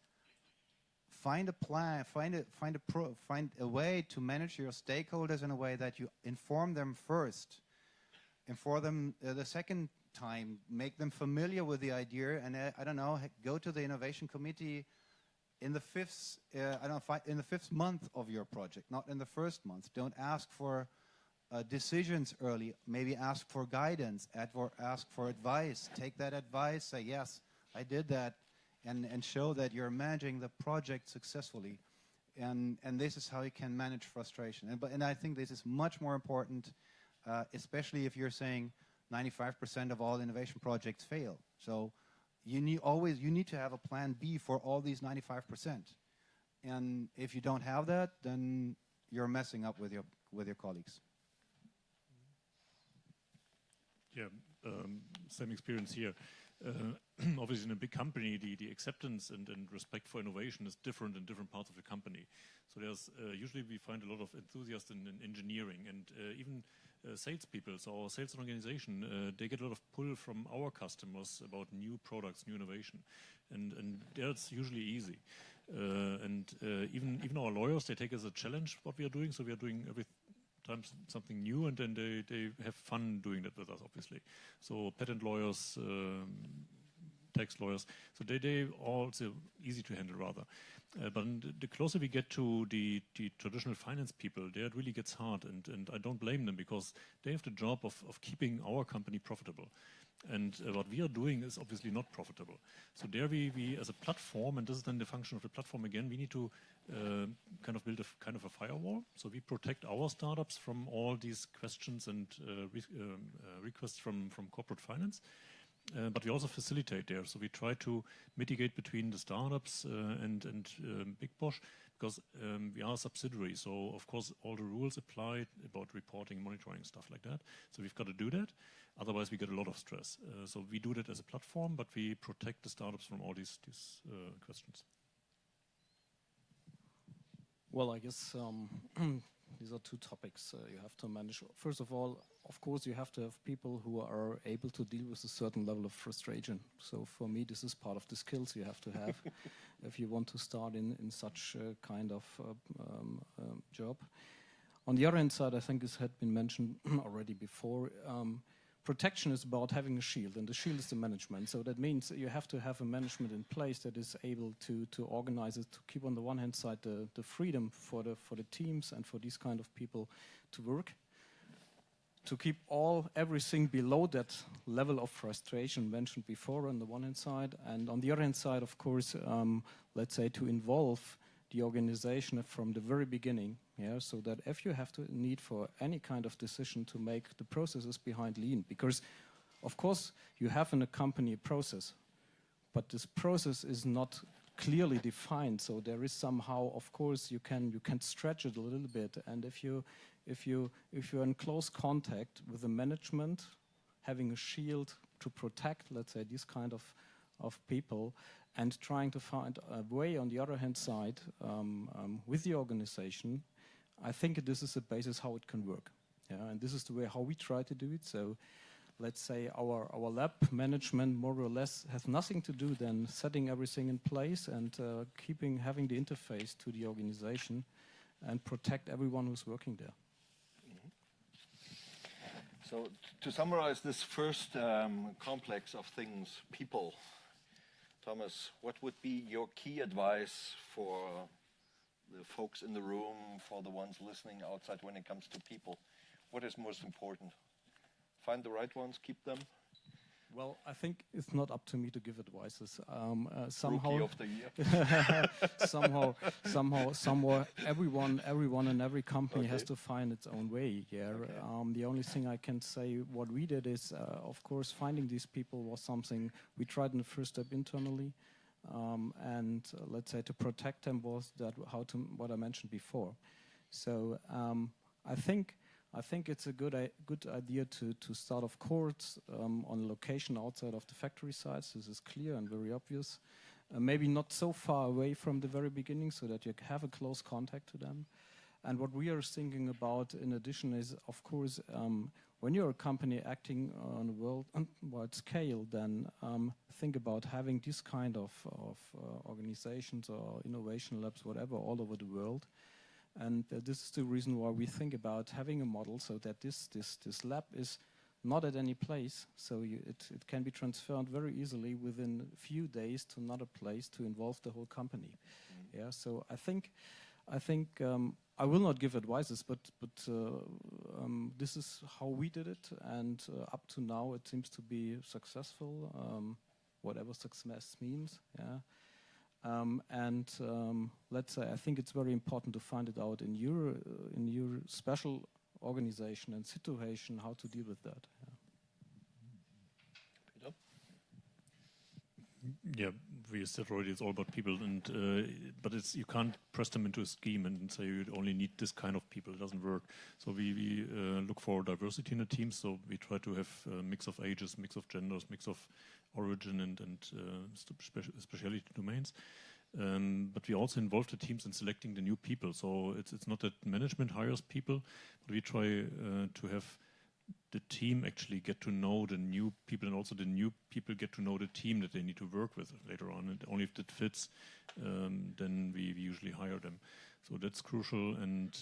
find a plan, find a way to manage your stakeholders in a way that you inform them first, inform them the second time, make them familiar with the idea, and I don't know, go to the innovation committee in the fifth month of your project, not in the first month. Don't ask for decisions early. Maybe ask for guidance, ask for advice. Take that advice, say, yes, I did that, and show that you're managing the project successfully. And this is how you can manage frustration. And I think this is much more important, especially if you're saying 95% of all innovation projects fail. So you need to have a plan B for all these 95%. And if you don't have that, then you're messing up with your colleagues. Yeah, same experience here. Obviously, in a big company, the acceptance and respect for innovation is different in different parts of the company. So there's usually we find a lot of enthusiasts in engineering and even salespeople. So our sales organization, they get a lot of pull from our customers about new products, new innovation, and that's usually easy. Even our lawyers, they take as a challenge what we are doing. So we are doing every time something new, and then they have fun doing that with us, obviously. So patent lawyers, tax lawyers, so they also easy to handle rather. But the closer we get to the traditional finance people, there it really gets hard, and I don't blame them, because they have the job of keeping our company profitable. And what we are doing is obviously not profitable. So there we as a platform, and this is then the function of the platform again, we need to kind of build a firewall. So we protect our startups from all these questions and requests from corporate finance. But we also facilitate there. So we try to mitigate between the startups and Big Bosch, because we are a subsidiary. So of course all the rules apply about reporting, monitoring, stuff like that. So we've got to do that. Otherwise we get a lot of stress. So we do that as a platform, but we protect the startups from all these questions. Well, I guess these are two topics you have to manage. First of all, of course, you have to have people who are able to deal with a certain level of frustration. So for me, this is part of the skills you have to have if you want to start in such a kind of job. On the other hand side, I think this had been mentioned already before, protection is about having a shield, and the shield is the management. So that means you have to have a management in place that is able to organize it, to keep on the one hand side the freedom for the teams and for these kind of people to work, to keep everything below that level of frustration mentioned before on the one hand side, and on the other hand side, of course, let's say to involve the organization from the very beginning, so that if you have to need for any kind of decision to make the processes behind lean, because of course you have in a company a process, but this process is not clearly defined. So there is somehow, of course, you can stretch it a little bit, and if you're in close contact with the management, having a shield to protect, let's say, these kind of people, and trying to find a way on the other hand side with the organization, I think this is the basis how it can work. And this is the way how we try to do it. So let's say our lab management more or less has nothing to do than setting everything in place and having the interface to the organization and protect everyone who's working there. So to summarize this first complex of things, people, Thomas, what would be your key advice for the folks in the room, for the ones listening outside when it comes to people? What is most important? find the right ones, keep them. Well, I think it's not up to me to give advices. Rookie of the year. somehow, everyone in every company has to find its own way. Yeah. Okay. The only thing I can say, what we did is, of course, finding these people was something we tried in the first step internally, and let's say to protect them was that what I mentioned before. So I think it's a good idea to start, of course, on a location outside of the factory sites. This is clear and very obvious. Maybe not so far away from the very beginning, so that you have a close contact to them. And what we are thinking about, in addition, is, of course, when you're a company acting on a worldwide scale, then think about having this kind of organizations or innovation labs, whatever, all over the world. And this is the reason why we think about having a model so that this lab is not at any place, so it can be transferred very easily within a few days to another place to involve the whole company. Yeah, so I think I will not give advices, but this is how we did it, and up to now it seems to be successful, whatever success means. Yeah. Let's say I think it's very important to find it out in your special organization and situation how to deal with that. Yeah, we said already it's all about people, and but you can't press them into a scheme and say you only need this kind of people. It doesn't work. So we look for diversity in the team. So we try to have a mix of ages, mix of genders, mix of origin and specialty domains. But we also involve the teams in selecting the new people. So it's not that management hires people, but we try to have the team actually get to know the new people, and also the new people get to know the team that they need to work with later on. And only if it fits, then we usually hire them. So that's crucial. And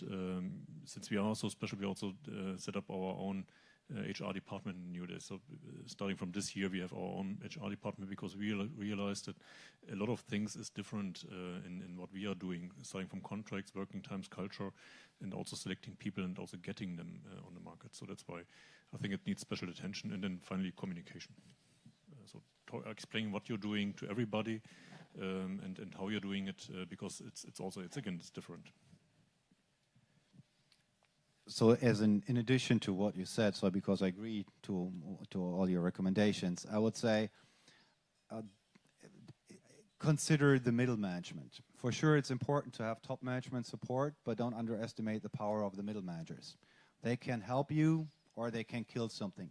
since we are so special, we also set up our own HR department in New Day. So starting from this year, we have our own HR department, because we realized that a lot of things is different in what we are doing, starting from contracts, working times, culture, and also selecting people and also getting them on the market. So that's why I think it needs special attention. And then finally, communication. So explaining what you're doing to everybody and how you're doing it, because it's different. So, in addition to what you said, so because I agree to all your recommendations, I would say consider the middle management. For sure, it's important to have top management support, but don't underestimate the power of the middle managers. They can help you, or they can kill something.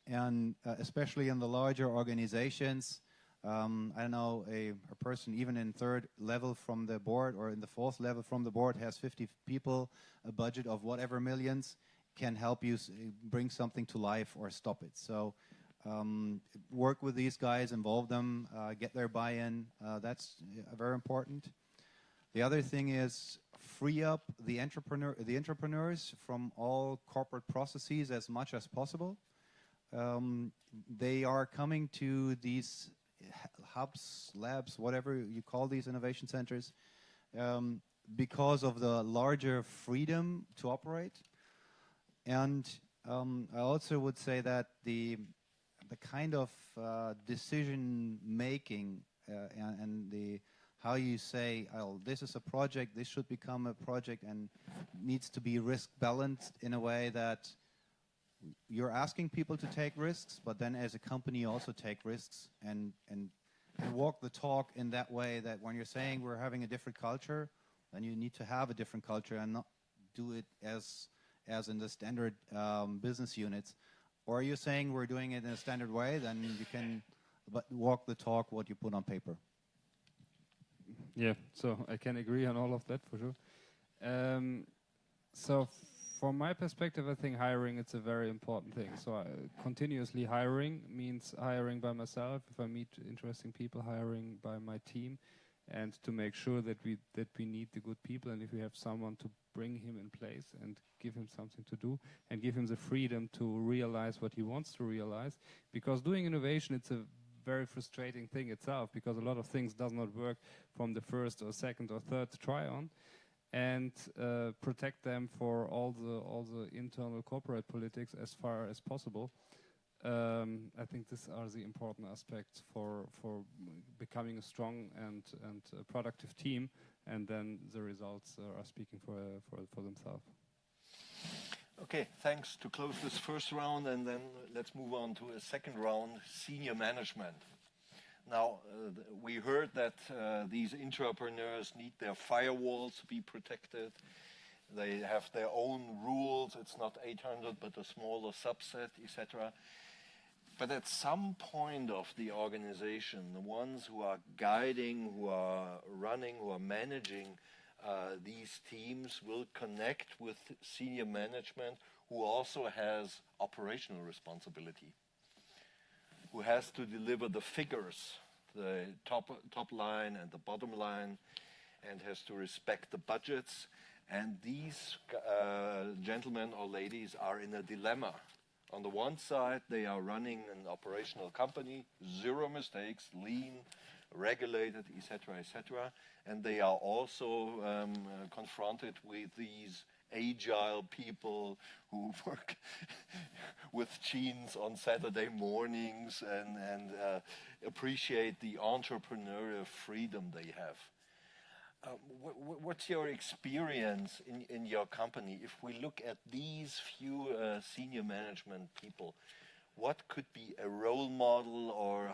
And especially in the larger organizations, I don't know, a person even in third level from the board or in the fourth level from the board has 50 people, a budget of whatever millions, can help you bring something to life or stop it. So work with these guys, involve them, get their buy-in. That's very important. The other thing is free up the entrepreneurs from all corporate processes as much as possible. They are coming to these hubs, labs, whatever you call these innovation centers, because of the larger freedom to operate. And I also would say that the kind of decision making and the how you say, oh, this is a project, this should become a project, and needs to be risk balanced in a way that you're asking people to take risks, but then as a company also take risks and walk the talk in that way, that when you're saying we're having a different culture, then you need to have a different culture and not do it as in the standard business units. Or you're saying we're doing it in a standard way, then you can walk the talk what you put on paper. Yeah, so I can agree on all of that for sure. So from my perspective, I think hiring is a very important thing. So continuously hiring means hiring by myself. If I meet interesting people, hiring by my team, and to make sure that we need the good people, and if we have someone to bring him in place and give him something to do and give him the freedom to realize what he wants to realize. Because doing innovation, it's a very frustrating thing itself, because a lot of things does not work from the first or second or third try on. and protect them for all the internal corporate politics as far as possible. I think these are the important aspects for becoming a strong and productive team, and then the results are speaking for themselves. Okay, thanks to close this first round, and then let's move on to a second round, senior management. Now, we heard that these entrepreneurs need their firewalls to be protected. They have their own rules. It's not 800, but a smaller subset, etc. But at some point of the organization, the ones who are guiding, who are running, who are managing these teams will connect with senior management who also has operational responsibility, who has to deliver the figures, the top line and the bottom line, and has to respect the budgets. And these gentlemen or ladies are in a dilemma. On the one side, they are running an operational company, zero mistakes, lean, regulated, etc., etc. And they are also confronted with these agile people who work with jeans on Saturday mornings and appreciate the entrepreneurial freedom they have. What's your experience in your company? If we look at these few senior management people, what could be a role model, or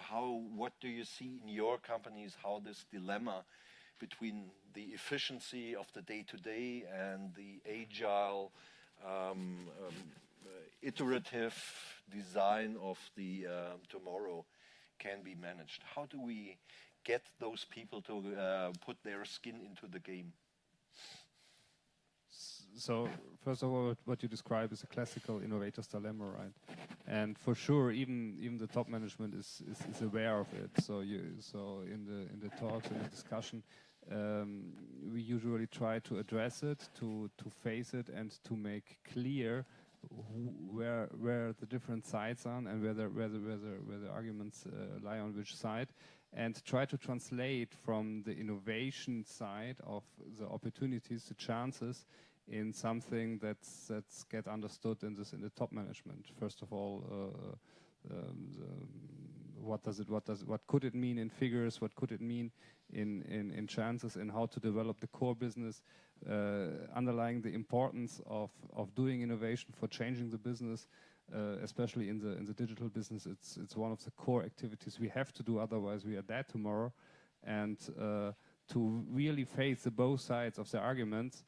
what do you see in your companies, how this dilemma between the efficiency of the day-to-day and the agile, iterative design of the tomorrow can be managed? How do we get those people to put their skin into the game? So first of all, what you describe is a classical innovator's dilemma, right? And for sure, even the top management is aware of it. So in the talks and the discussion, we usually try to address it, to face it, and to make clear where the different sides are and where the arguments lie on which side, and try to translate from the innovation side of the opportunities, the chances, in something that's get understood in the top management. First of all, what could it mean in figures? What could it mean in chances? And how to develop the core business, underlying the importance of doing innovation for changing the business, especially in the digital business. It's one of the core activities we have to do. Otherwise, we are dead tomorrow. And to really face the both sides of the arguments.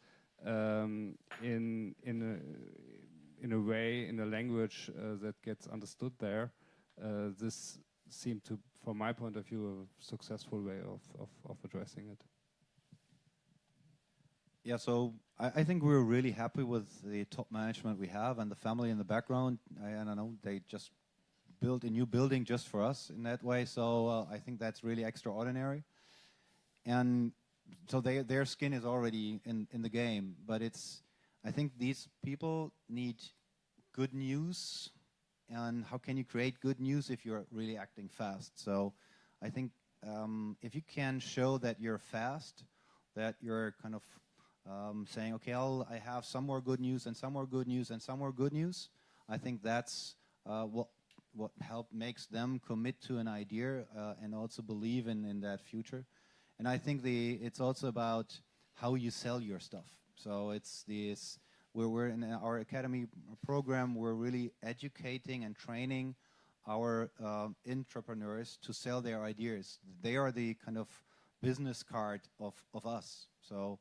In a way, in a language that gets understood there, this seemed to, from my point of view, a successful way of addressing it. Yeah, so I think we're really happy with the top management we have and the family in the background. I don't know, they just built a new building just for us in that way. So I think that's really extraordinary. And so their skin is already in the game, but I think these people need good news. And how can you create good news if you're really acting fast? So I think if you can show that you're fast, that you're kind of saying, okay, I have some more good news and some more good news and some more good news, I think that's what makes them commit to an idea and also believe in that future. And I think it's also about how you sell your stuff. So it's this, we're in our academy program, we're really educating and training our entrepreneurs to sell their ideas. They are the kind of business card of us. So,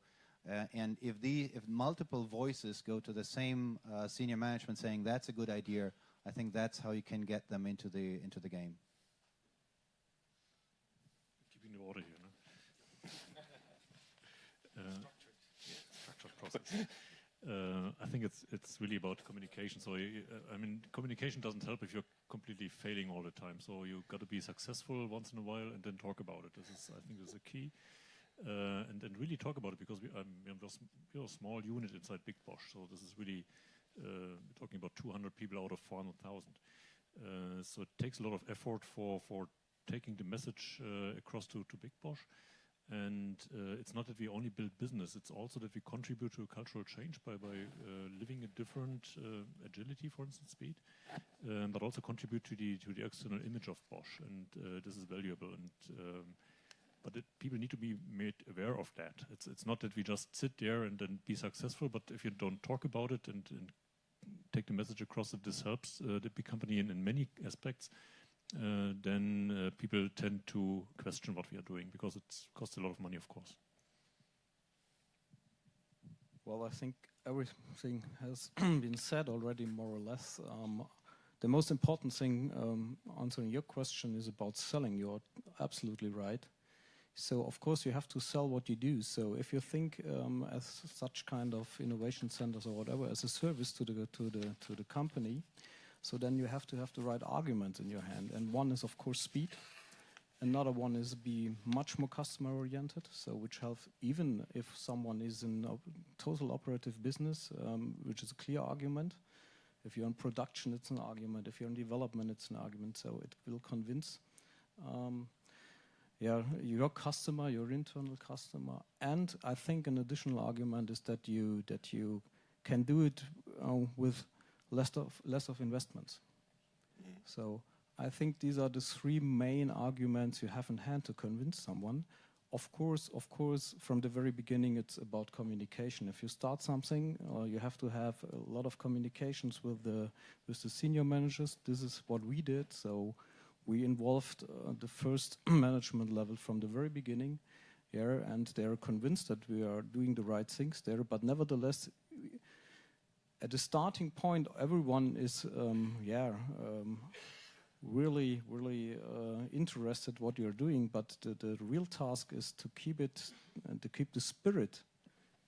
and if multiple voices go to the same senior management saying that's a good idea, I think that's how you can get them into the game. Keeping the order here. Structured process. I think it's really about communication. So I mean, communication doesn't help if you're completely failing all the time. So you got to be successful once in a while and then talk about it. I think this is a key. And then really talk about it, because we're a small unit inside Big Bosch. So this is really we're talking about 200 people out of 400,000. So it takes a lot of effort for taking the message across to Big Bosch. And it's not that we only build business, it's also that we contribute to a cultural change by living a different agility, for instance, speed, but also contribute to the external image of Bosch. And this is valuable. And but people need to be made aware of that. It's not that we just sit there and then be successful, but if you don't talk about it and take the message across that this helps the big company in many aspects, then people tend to question what we are doing because it costs a lot of money, of course. Well, I think everything has been said already, more or less. The most important thing, answering your question, is about selling. You're absolutely right. So, of course, you have to sell what you do. So, if you think as such kind of innovation centers or whatever as a service to the company, so then you have to have the right argument in your hand. And one is, of course, speed. Another one is be much more customer oriented. So, which helps even if someone is in a total operative business, which is a clear argument. If you're in production, it's an argument. If you're in development, it's an argument. So, it will convince. Your customer, your internal customer, and I think an additional argument is that you can do it with less of investments. So I think these are the three main arguments you have in hand to convince someone. Of course, from the very beginning, it's about communication. If you start something, you have to have a lot of communications with the senior managers. This is what we did. So. We involved the first management level from the very beginning, and they're convinced that we are doing the right things there. But nevertheless, at the starting point, everyone is, really interested what you're doing. But the real task is to keep it and to keep the spirit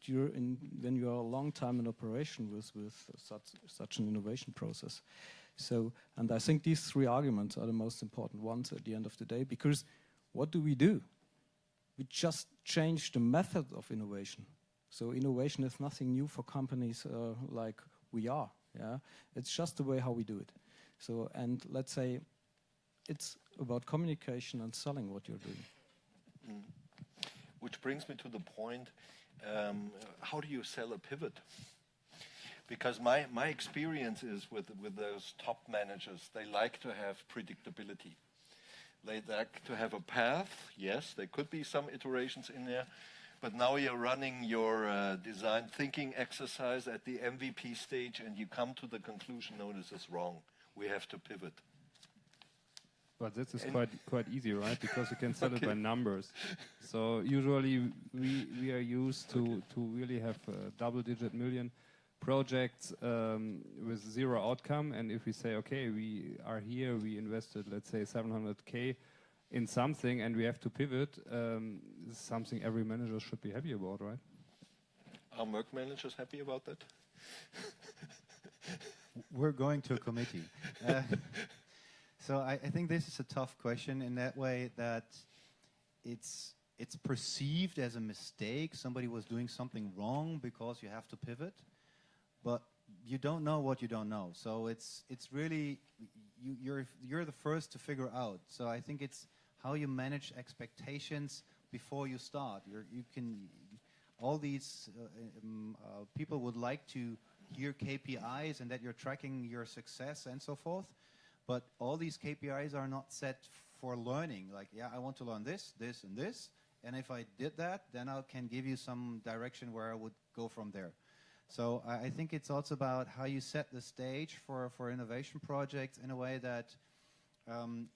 when you are a long time in operation with such an innovation process. So, and I think these three arguments are the most important ones at the end of the day, because what do? We just change the method of innovation. So innovation is nothing new for companies like we are. Yeah, it's just the way how we do it. So, and let's say it's about communication and selling what you're doing. Which brings me to the point, how do you sell a pivot? Because my experience is with those top managers, they like to have predictability. They like to have a path. Yes, there could be some iterations in there, but now you're running your design thinking exercise at the MVP stage and you come to the conclusion, no, this is wrong. We have to pivot. But this is quite easy, right? Because you can sell it by numbers. So usually we are used to really have double-digit million projects with zero outcome, and if we say, okay, we are here, we invested, let's say, 700K in something, and we have to pivot, this is something every manager should be happy about, right? Are Merck managers happy about that? We're going to a committee. So I think this is a tough question in that way that it's perceived as a mistake. Somebody was doing something wrong because you have to pivot. But you don't know what you don't know. So it's really, you're the first to figure out. So I think it's how you manage expectations before you start. All these people would like to hear KPIs and that you're tracking your success and so forth. But all these KPIs are not set for learning. Like, yeah, I want to learn this, this, and this. And if I did that, then I can give you some direction where I would go from there. So I think it's also about how you set the stage for innovation projects in a way that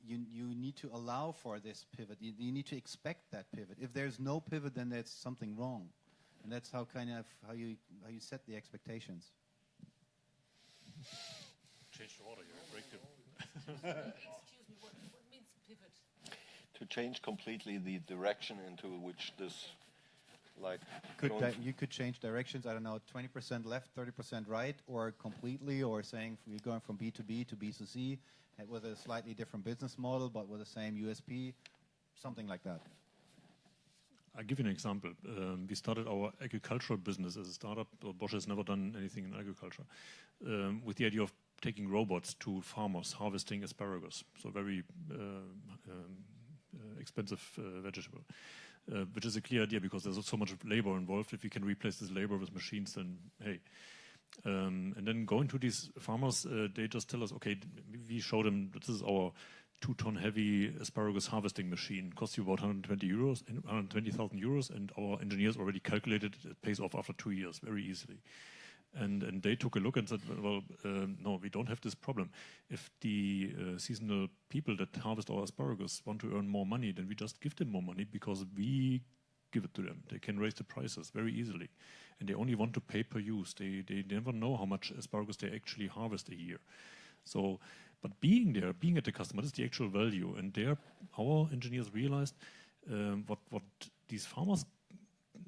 you need to allow for this pivot. You need to expect that pivot. If there's no pivot, then there's something wrong, and that's how you set the expectations. Change the order, you break them. Excuse me, what means pivot? To change completely the direction into which this. You could change directions, I don't know, 20% left, 30% right, or completely, or saying you're going from B to B to B to C with a slightly different business model, but with the same USP, something like that. I'll give you an example. We started our agricultural business as a startup. Bosch has never done anything in agriculture, with the idea of taking robots to farmers harvesting asparagus, so very expensive vegetable. which is a clear idea because there's so much labor involved. If we can replace this labor with machines, then hey. And then going to these farmers, they just tell us, okay, we show them this is our 2-ton heavy asparagus harvesting machine. Costs you about 120,000 euros, and our engineers already calculated it pays off after 2 years very easily. And they took a look and said, well, no, we don't have this problem. If the seasonal people that harvest our asparagus want to earn more money, then we just give them more money because we give it to them. They can raise the prices very easily. And they only want to pay per use. They never know how much asparagus they actually harvest a year. So, but being there, being at the customer, that's the actual value. And there, our engineers realized what these farmers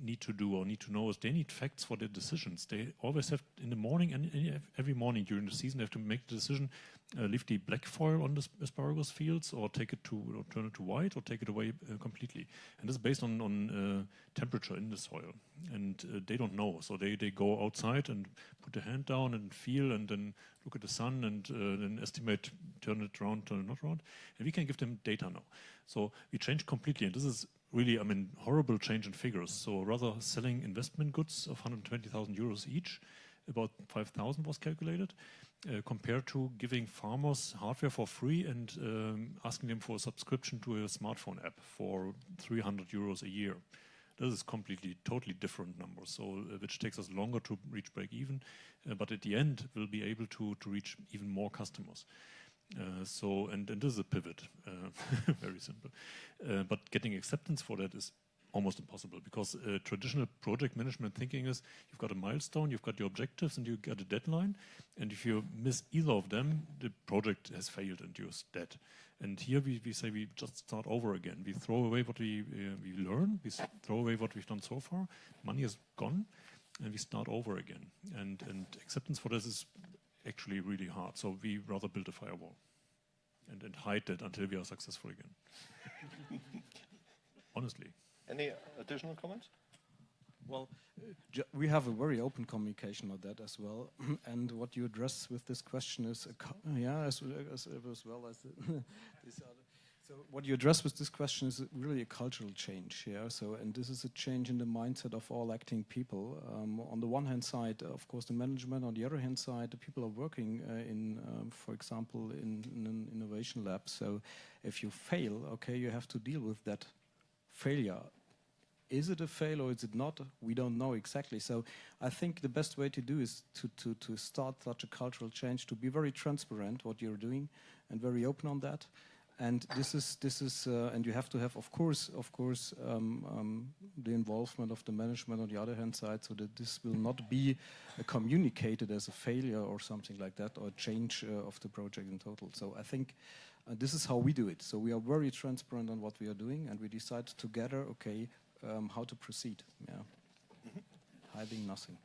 need to do or need to know is they need facts for their decisions. They always have in the morning and every morning during the season they have to make the decision, leave the black foil on the asparagus fields or take it to or turn it to white or take it away completely. And this is based on temperature in the soil. And they don't know. So they go outside and put their hand down and feel and then look at the sun and then estimate, turn it around, turn it not around. And we can give them data now. So we changed completely. And this is really, I mean, horrible change in figures. So rather selling investment goods of 120,000 euros each, about 5,000 was calculated, compared to giving farmers hardware for free and asking them for a subscription to a smartphone app for 300 euros a year. This is completely, totally different numbers, so which takes us longer to reach break even, but at the end we'll be able to reach even more customers. And this is a pivot, very simple. But getting acceptance for that is almost impossible because traditional project management thinking is you've got a milestone, you've got your objectives, and you got a deadline. And if you miss either of them, the project has failed and you're dead. And here we say we just start over again. We throw away what we learn, we throw away what we've done so far. Money is gone, and we start over again. And acceptance for this is actually really hard. So we rather build a firewall and hide that until we are successful again. Honestly. Any additional comments? Well, we have a very open communication on that as well. And what you address with this question is, as well as this other. So what you address with this question is really a cultural change, yeah. So, and this is a change in the mindset of all acting people. On the one hand side, of course, the management. On the other hand side, the people are working for example, in an innovation lab. So, if you fail, okay, you have to deal with that failure. Is it a fail or is it not? We don't know exactly. So, I think the best way to do is to start such a cultural change, to be very transparent what you're doing, and very open on that. And this is, and you have to have, of course, the involvement of the management on the other hand side, so that this will not be communicated as a failure or something like that, or a change of the project in total. So I think this is how we do it. So we are very transparent on what we are doing, and we decide together, okay, how to proceed. Yeah, hiding nothing.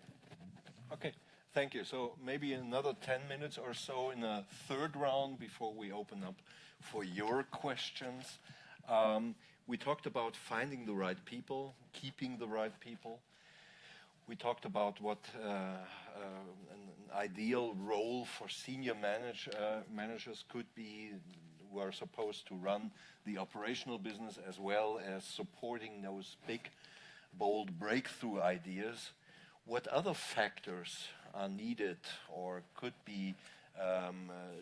Okay. Thank you. So maybe another 10 minutes or so in a third round before we open up for your questions. We talked about finding the right people, keeping the right people. We talked about what an ideal role for senior managers could be, who are supposed to run the operational business as well as supporting those big, bold breakthrough ideas. What other factors are needed or could be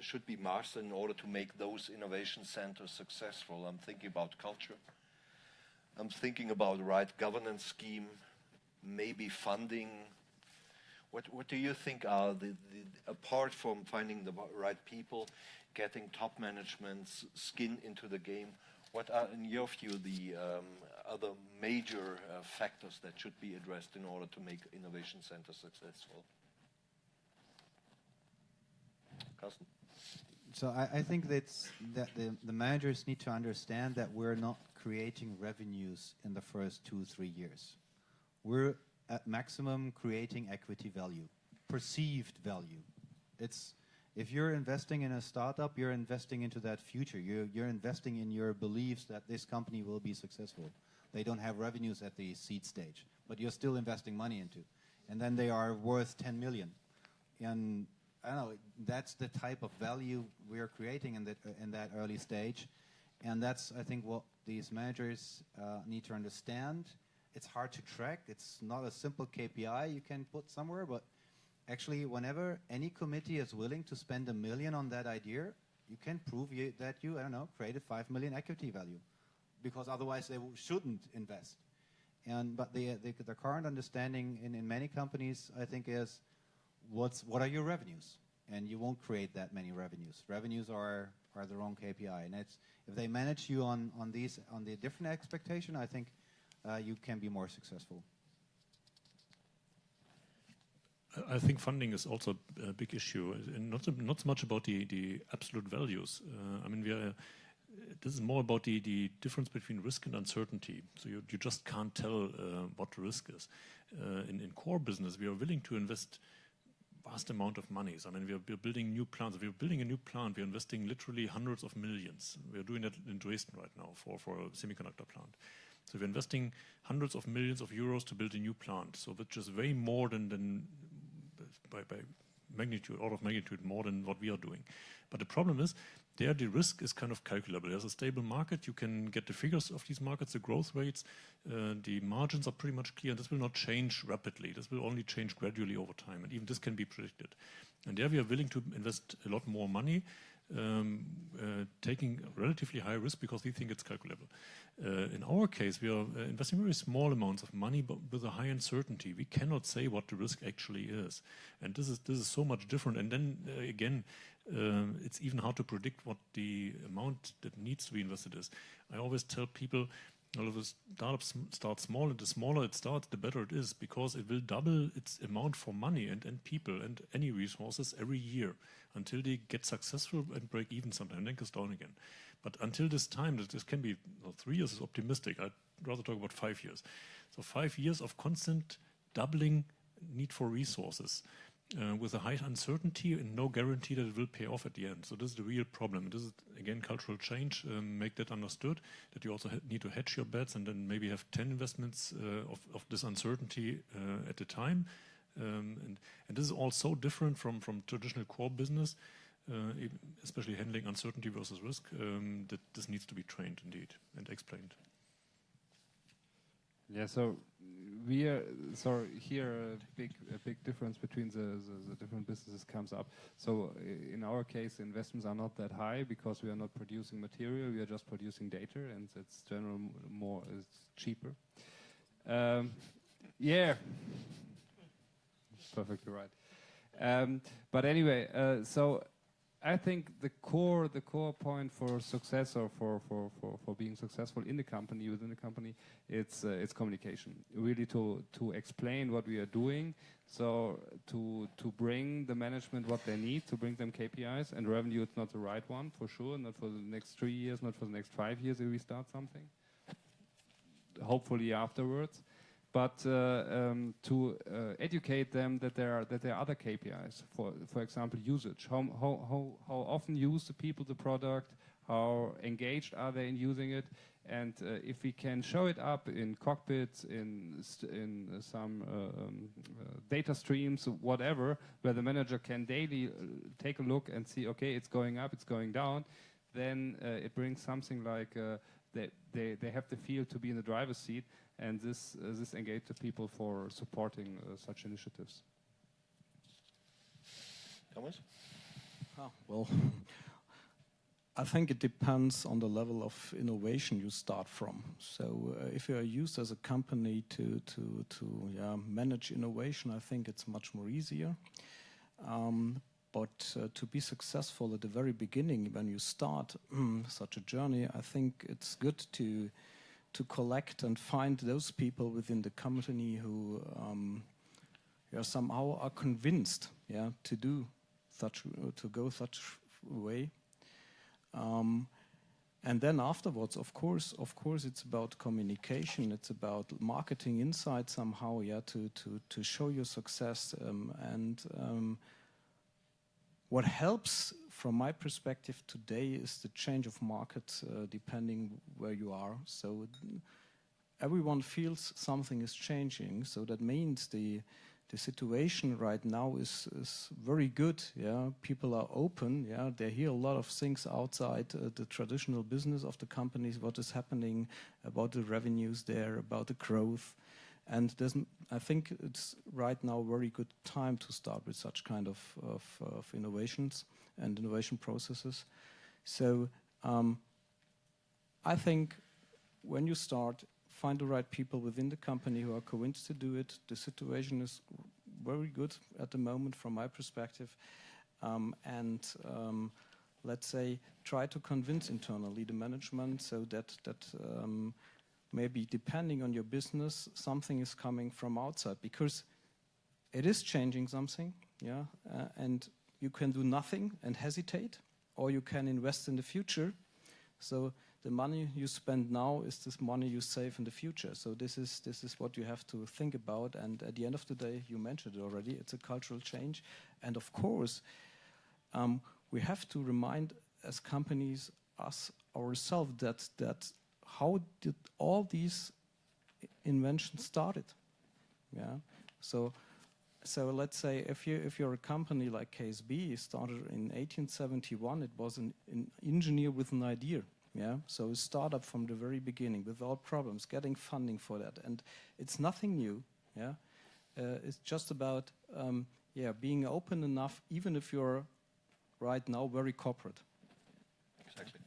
should be mastered in order to make those innovation centers successful? I'm thinking about culture. I'm thinking about the right governance scheme, maybe funding. What do you think are apart from finding the right people, getting top management's skin into the game, what are, in your view, the other major factors that should be addressed in order to make innovation centers successful? Carsten? So I think that the managers need to understand that we're not creating revenues in the first 2-3 years. We're at maximum creating equity value, perceived value. It's if you're investing in a startup, you're investing into that future. You're investing in your beliefs that this company will be successful. They don't have revenues at the seed stage, but you're still investing money into. And then they are worth 10 million. And I don't know, that's the type of value we're creating in that early stage. And that's, I think, what these managers need to understand. It's hard to track. It's not a simple KPI you can put somewhere, but actually, whenever any committee is willing to spend $1 million on that idea, you can prove that you, I don't know, created 5 million equity value, because otherwise they shouldn't invest. But the current understanding in many companies, I think, is what are your revenues? And you won't create that many revenues. Revenues are the wrong KPI, and if they manage you on the different expectation, I think you can be more successful. I think funding is also a big issue, and not so much about the absolute values. I mean, this is more about the difference between risk and uncertainty. So you just can't tell what the risk is. In core business, we are willing to invest vast amount of monies. I mean, we are building new plants. If we are building a new plant, we are investing literally hundreds of millions. We are doing that in Dresden right now for a semiconductor plant. So we're investing hundreds of millions of euros to build a new plant. So which is way more than by magnitude, order of magnitude more than what we are doing. But the problem is, there the risk is kind of calculable. There's a stable market. You can get the figures of these markets, the growth rates. The margins are pretty much clear. This will not change rapidly. This will only change gradually over time. And even this can be predicted. And there we are willing to invest a lot more money, taking relatively high risk because we think it's calculable. In our case, we are investing very small amounts of money, but with a high uncertainty. We cannot say what the risk actually is, and this is so much different. And then again, it's even hard to predict what the amount that needs to be invested is. I always tell people, all of the startups start small, and the smaller it starts, the better it is, because it will double its amount for money and people and any resources every year until they get successful and break even sometime, and then goes down again. But until this time, this can be 3 years is optimistic. I'd rather talk about 5 years. So 5 years of constant doubling need for resources with a high uncertainty and no guarantee that it will pay off at the end. So this is the real problem. This is, again, cultural change. Make that understood, that you also need to hedge your bets and then maybe have 10 investments of this uncertainty at a time. And this is all so different from traditional core business, especially handling uncertainty versus risk, that this needs to be trained indeed and explained. Yeah, so here a big difference between the different businesses comes up. So in our case, the investments are not that high because we are not producing material, we are just producing data, and it's generally it's cheaper. Yeah, perfectly right. But anyway, so I think the core point for success or for being successful in the company, within the company, it's communication. Really to explain what we are doing, so to bring the management what they need, to bring them KPIs, and revenue is not the right one for sure, not for the next 3 years, not for the next 5 years if we start something. Hopefully afterwards. But to educate them that there are other KPIs. For example, usage. How often use the people the product? How engaged are they in using it? And if we can show it up in cockpits, in some data streams, whatever, where the manager can daily take a look and see, okay, it's going up, it's going down, then it brings something like they have the feel to be in the driver's seat. And this engaged the people for supporting such initiatives. Thomas? Well, I think it depends on the level of innovation you start from. So if you are used as a company to manage innovation, I think it's much more easier. But to be successful at the very beginning, when you start such a journey, I think it's good to collect and find those people within the company who somehow are convinced to go such way. And then afterwards, of course, it's about communication. It's about marketing insight somehow, to show your success. What helps from my perspective today is the change of market depending where you are. So everyone feels something is changing. So that means the the situation right now is very good. Yeah, people are open. Yeah, they hear a lot of things outside the traditional business of the companies. What is happening about the revenues there, about the growth, and I think it's right now a very good time to start with such kind of innovations and innovation processes. So I think when you start, find the right people within the company who are convinced to do it. The situation is very good at the moment from my perspective. Let's say, try to convince internally the management so that maybe depending on your business, something is coming from outside, because it is changing something, yeah, and you can do nothing and hesitate, or you can invest in the future. So the money you spend now is this money you save in the future. So this is what you have to think about. And at the end of the day, you mentioned it already, it's a cultural change. And of course, we have to remind as companies, ourselves, that how did all these inventions started? Yeah. So let's say if you're a company like KSB, started in 1871, it was an engineer with an idea. Yeah, so a startup from the very beginning without problems, getting funding for that, and it's nothing new. Yeah, it's just about being open enough, even if you're right now very corporate. Exactly.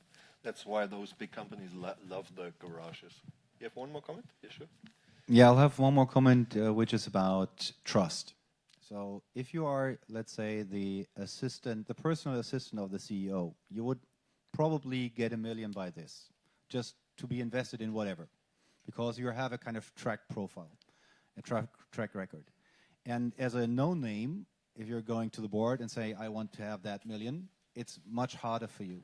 That's why those big companies love the garages. You have one more comment? Yeah, sure. Yeah, I'll have one more comment, which is about trust. So if you are, let's say, the personal assistant of the CEO, you would probably get $1 million by this, just to be invested in whatever, because you have a kind of track profile, a track record. And as a no-name, if you're going to the board and say, I want to have that $1 million, it's much harder for you.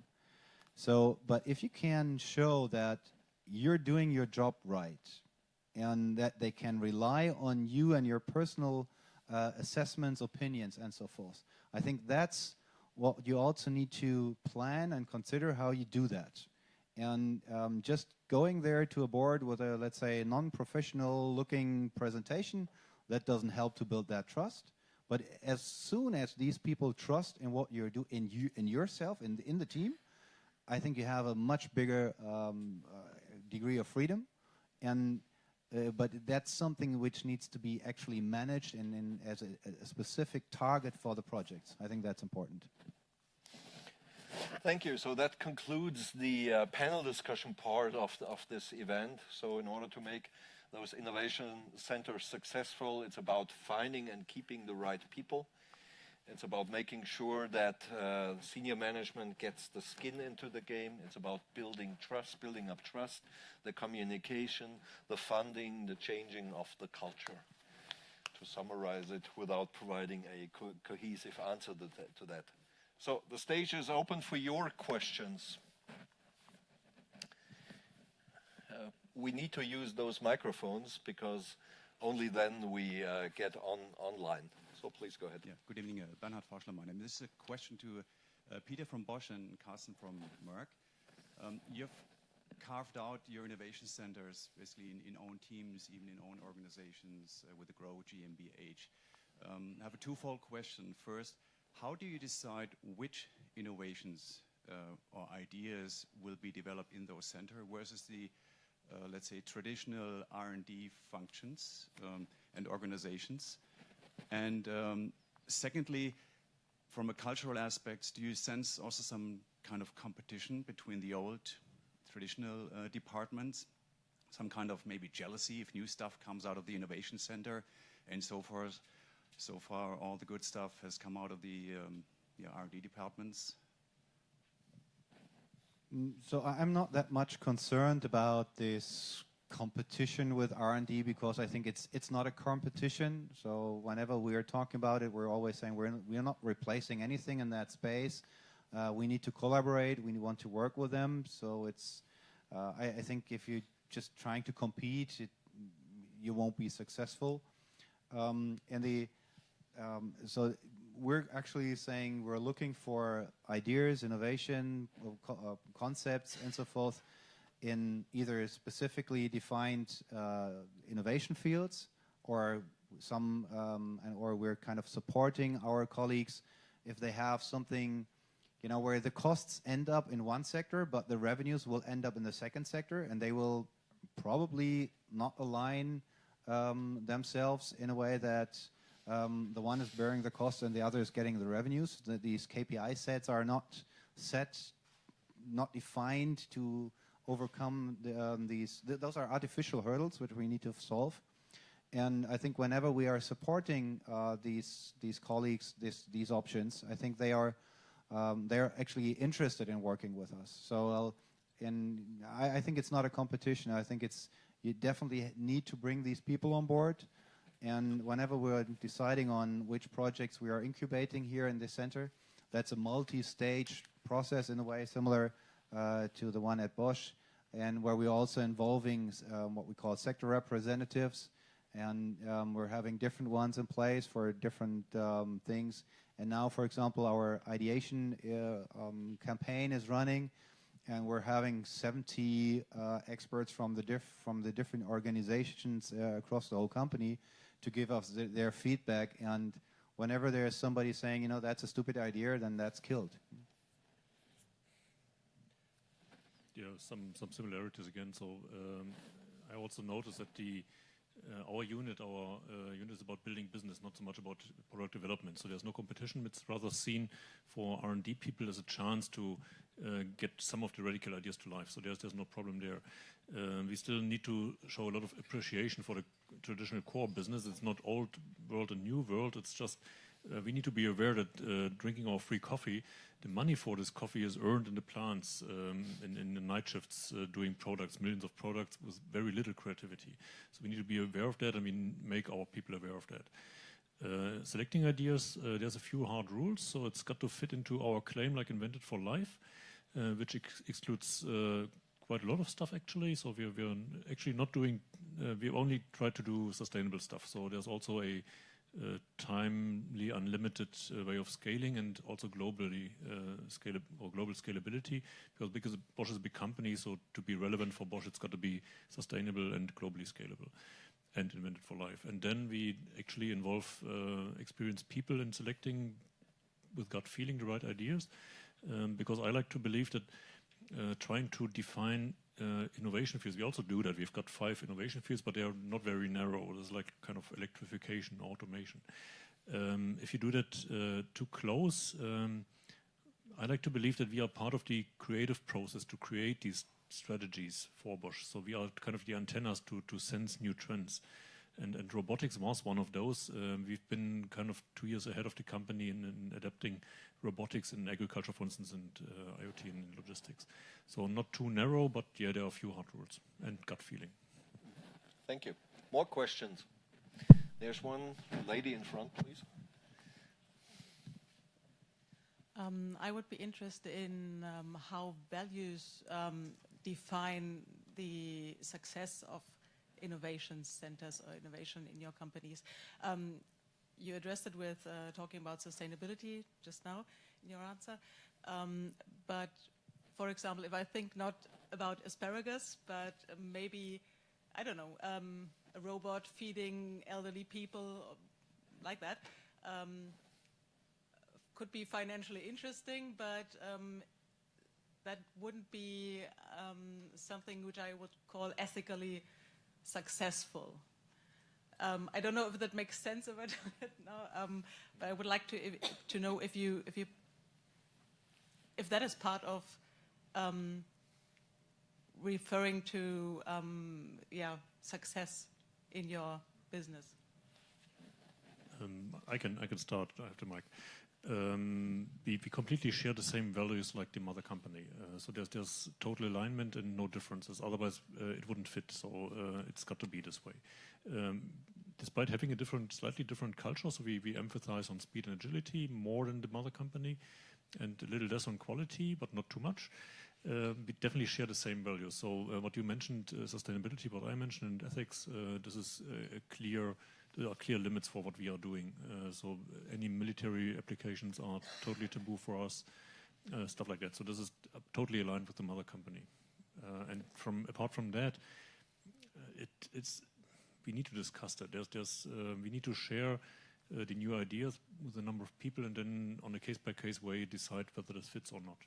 So, but if you can show that you're doing your job right, and that they can rely on you and your personal assessments, opinions, and so forth, I think that's what you also need to plan and consider how you do that. And just going there to a board with a, let's say, non-professional looking presentation, that doesn't help to build that trust. But as soon as these people trust in what you're doing, in yourself, in the team, I think you have a much bigger degree of freedom. And but that's something which needs to be actually managed and as a specific target for the projects. I think that's important. Thank you. So that concludes the panel discussion part of this event. So in order to make those innovation centers successful, it's about finding and keeping the right people. It's about making sure that senior management gets the skin into the game. It's about building trust, building up trust, the communication, the funding, the changing of the culture. To summarize it without providing a cohesive answer to that. So the stage is open for your questions. We need to use those microphones because only then we get online. So please go ahead. Yeah. Good evening, Bernhard Forschler. My name. This is a question to Peter from Bosch and Carsten from Merck. You've carved out your innovation centers basically in own teams, even in own organizations with the GROW GmbH. I have a twofold question. First, how do you decide which innovations or ideas will be developed in those centers versus the, let's say, traditional R&D functions and organizations? And secondly, from a cultural aspect, do you sense also some kind of competition between the old traditional departments? Some kind of maybe jealousy if new stuff comes out of the innovation center and so forth? So far, all the good stuff has come out of the R&D departments. So I'm not that much concerned about this competition with R&D because I think it's not a competition. So whenever we are talking about it, we're always saying we're not replacing anything in that space. We need to collaborate. We want to work with them. So it's I think if you're just trying to compete, you won't be successful. So we're actually saying we're looking for ideas, innovation, concepts, and so forth in either specifically defined innovation fields, or or we're kind of supporting our colleagues if they have something, where the costs end up in one sector, but the revenues will end up in the second sector, and they will probably not align themselves in a way that the one is bearing the cost and the other is getting the revenues. These KPI sets are not defined to overcome those are artificial hurdles which we need to solve. And I think whenever we are supporting these colleagues, these options, I think they're actually interested in working with us. So I think it's not a competition. I think you definitely need to bring these people on board. And whenever we're deciding on which projects we are incubating here in this center, that's a multi-stage process in a way similar to the one at Bosch, and where we're also involving what we call sector representatives. And we're having different ones in place for different things. And now, for example, our ideation campaign is running, and we're having 70 experts from the different organizations across the whole company to give us their feedback. And whenever there's somebody saying, that's a stupid idea, then that's killed. Yeah, some similarities again. So I also noticed that our unit is about building business, not so much about product development. So there's no competition. It's rather seen for R&D people as a chance to get some of the radical ideas to life. So there's no problem there. We still need to show a lot of appreciation for the traditional core business. It's not old world and new world. It's just we need to be aware that drinking our free coffee, the money for this coffee is earned in the plants, in the night shifts, doing products, millions of products with very little creativity. So we need to be aware of that. Make our people aware of that. Selecting ideas, there's a few hard rules. So it's got to fit into our claim, like invented for life, which excludes quite a lot of stuff actually. So we're actually not doing. We only try to do sustainable stuff. So there's also a timely, unlimited way of scaling, and also globally global scalability. Because Bosch is a big company, so to be relevant for Bosch, it's got to be sustainable and globally scalable, and invented for life. And then we actually involve experienced people in selecting with gut feeling the right ideas, because I like to believe that trying to define innovation fields, we also do that. We've got 5 innovation fields, but they are not very narrow. There's like kind of electrification, automation. If you do that too close, I like to believe that we are part of the creative process to create these strategies for Bosch. So we are kind of the antennas to sense new trends. And robotics was one of those. We've been kind of 2 years ahead of the company in adapting robotics in agriculture, for instance, and IoT and logistics. So not too narrow, but yeah, there are a few hard rules and gut feeling. Thank you. More questions? There's one lady in front, please. I would be interested in how values define the success of innovation centers or innovation in your companies. You addressed it with talking about sustainability just now in your answer. But for example, if I think not about asparagus, but maybe, I don't know, a robot feeding elderly people like that, could be financially interesting, but that wouldn't be something which I would call ethically successful. I don't know if that makes sense if I do it now, but I would like to know if that is part of referring to success in your business. I can start. I have the mic. We completely share the same values like the mother company. So there's total alignment and no differences. Otherwise, it wouldn't fit. So it's got to be this way. Despite having a slightly different culture, so we emphasize on speed and agility more than the mother company, and a little less on quality, but not too much. We definitely share the same values. So what you mentioned, sustainability, what I mentioned, ethics, this is there are clear limits for what we are doing. So any military applications are totally taboo for us, stuff like that. So this is totally aligned with the mother company. And apart from that, we need to discuss that. We need to share the new ideas with a number of people, and then on a case-by-case way decide whether this fits or not.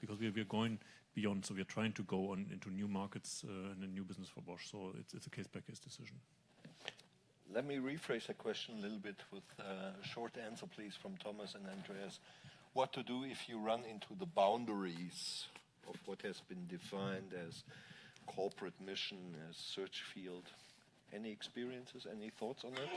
Because we are going beyond, so we are trying to go on into new markets and a new business for Bosch. So it's a case-by-case decision. Let me rephrase the question a little bit with a short answer, please, from Thomas and Andreas. What to do if you run into the boundaries of what has been defined as corporate mission, as search field? Any experiences, any thoughts on that?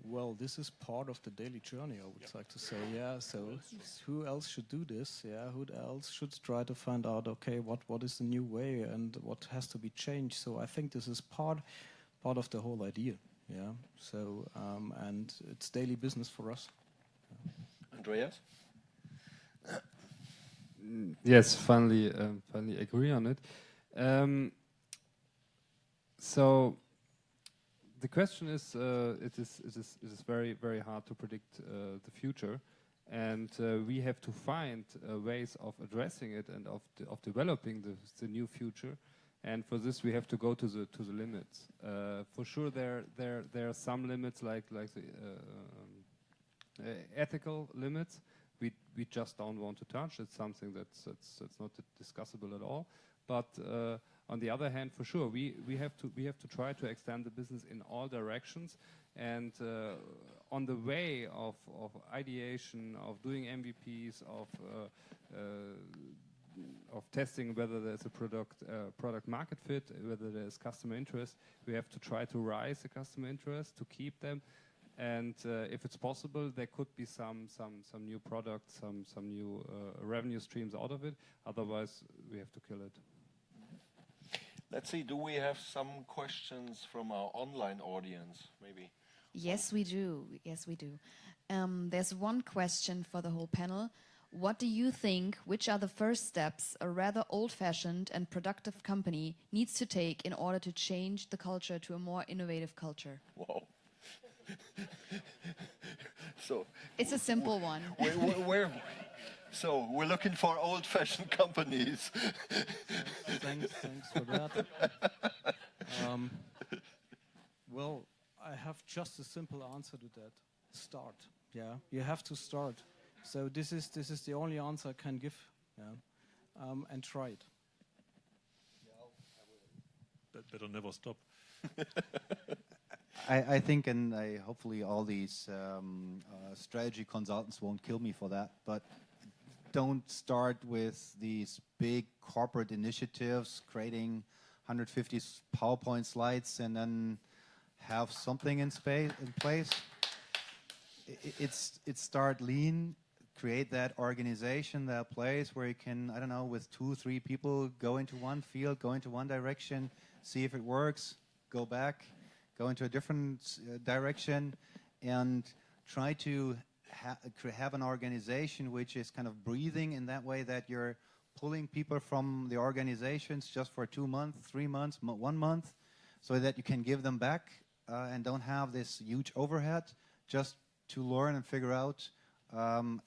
Well, this is part of the daily journey, I would like to say. Yeah, so who else should do this? Yeah, who else should try to find out, okay, what is the new way and what has to be changed? So I think this is part of the whole idea. Yeah, so and it's daily business for us. Andreas? Yes, finally agree on it. So the question is, it is very, very hard to predict the future, and we have to find ways of addressing it and of developing the new future. And for this, we have to go to the limits. For sure, there are some limits like the ethical limits. We just don't want to touch. It's something that's not discussable at all. But on the other hand, for sure, we have to try to extend the business in all directions. And on the way of ideation, of doing MVPs, of testing whether there's a product market fit, whether there's customer interest, we have to try to rise the customer interest to keep them. And if it's possible, there could be some new products, some new revenue streams out of it. Otherwise, we have to kill it. Let's see, do we have some questions from our online audience, maybe? Yes, we do. Yes, we do. There's one question for the whole panel. What do you think, which are the first steps a rather old-fashioned and productive company needs to take in order to change the culture to a more innovative culture? Wow. So it's a simple one. So we're looking for old-fashioned companies. Thanks for that. Well, I have just a simple answer to that. Start. Yeah, you have to start. So this is the only answer I can give. Yeah, and try it. Better never stop. I think, and hopefully all these strategy consultants won't kill me for that, but don't start with these big corporate initiatives, creating 150 PowerPoint slides and then have something in place. It's start lean, create that organization, that place where you can, I don't know, with 2-3 people go into one field, go into one direction, see if it works, go back, go into a different direction, and try to have an organization which is kind of breathing in that way, that you're pulling people from the organizations just for 2 months, 3 months, 1 month, so that you can give them back and don't have this huge overhead, just to learn and figure out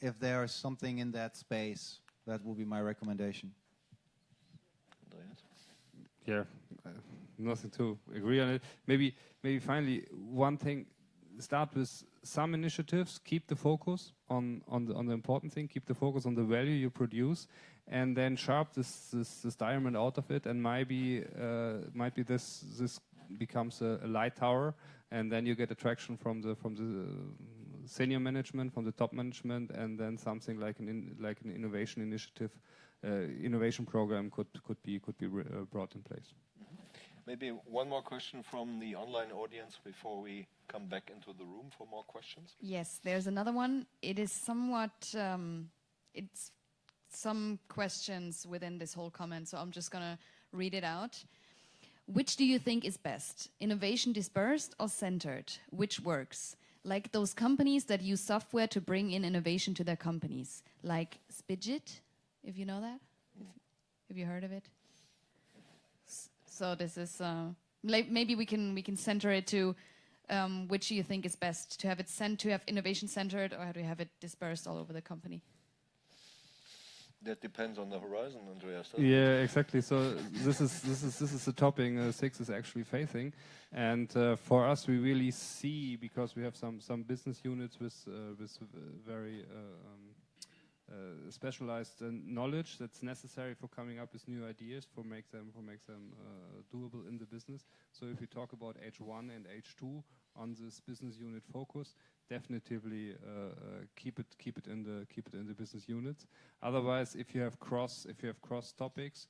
if there's something in that space. That will be my recommendation. Yeah, nothing to agree on it. Maybe finally one thing: start with some initiatives, keep the focus on the important thing, keep the focus on the value you produce, and then sharp this diamond out of it, and might be this becomes a light tower, and then you get attraction from the senior management, from the top management, and then something like an innovation initiative, innovation program could be brought in place. Maybe one more question from the online audience before we come back into the room for more questions. Yes, there's another one. It is somewhat, it's some questions within this whole comment, so I'm just going to read it out. Which do you think is best? Innovation dispersed or centered? Which works? Like those companies that use software to bring in innovation to their companies, like Spidget, if you know that. Have you heard of it? So this is maybe we can center it to which do you think is best, to have it to have innovation centered, or to have it dispersed all over the company? That depends on the horizon, Andreas. Yeah, exactly. So this is the topic SIX is actually facing, and for us, we really see, because we have some business units with very specialized knowledge that's necessary for coming up with new ideas, for make them doable in the business. So if we talk about H1 and H2 on this business unit focus, definitely keep it in the business units. Otherwise, if you have cross topics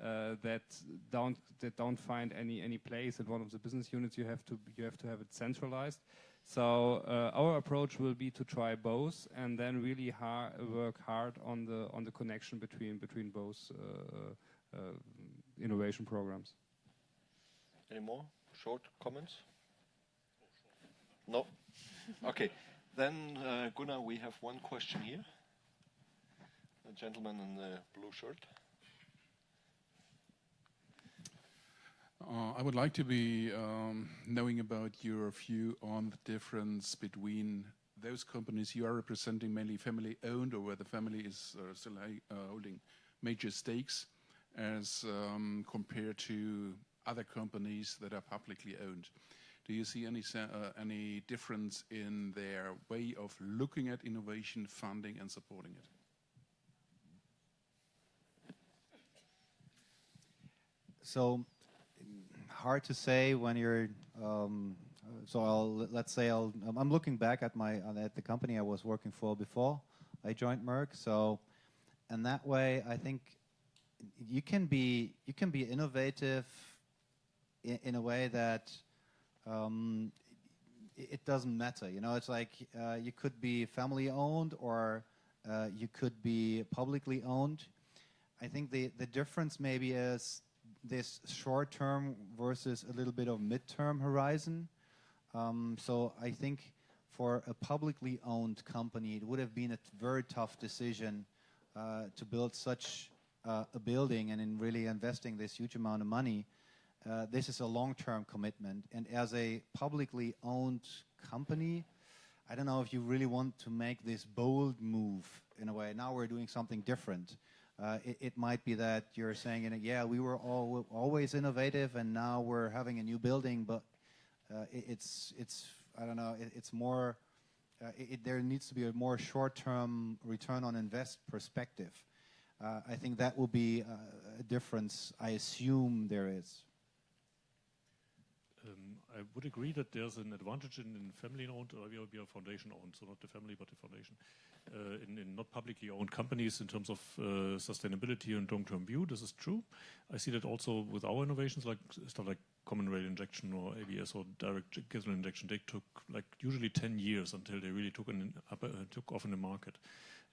that don't find any place at one of the business units, you have to have it centralized. So our approach will be to try both, and then really work hard on the connection between both innovation programs. Any more short comments? No. Okay. Then Gunnar, we have one question here. The gentleman in the blue shirt. I would like to be knowing about your view on the difference between those companies you are representing, mainly family-owned, or where the family is still holding major stakes, as compared to other companies that are publicly owned. Do you see any difference in their way of looking at innovation, funding, and supporting it? So hard to say when you're. Let's say I'm looking back at the company I was working for before I joined Merck. So, in that way, I think you can be innovative in a way that it doesn't matter. You know, it's like you could be family owned or you could be publicly owned. I think the difference maybe is this short-term versus a little bit of mid-term horizon. So I think for a publicly owned company, it would have been a very tough decision to build such a building and in really investing this huge amount of money. This is a long-term commitment. And as a publicly owned company, I don't know if you really want to make this bold move in a way. Now we're doing something different. It might be that you're saying, yeah, we were always innovative, and now we're having a new building, but it's I don't know. It's more. There needs to be a more short-term return on invest perspective. I think that will be a difference. I assume there is. I would agree that there's an advantage in family-owned, or we are foundation-owned, so not the family but the foundation, in not publicly owned companies in terms of sustainability and long-term view. This is true. I see that also with our innovations, like stuff like common rate injection or ABS or direct gasoline injection. They took like usually 10 years until they really took off in the market.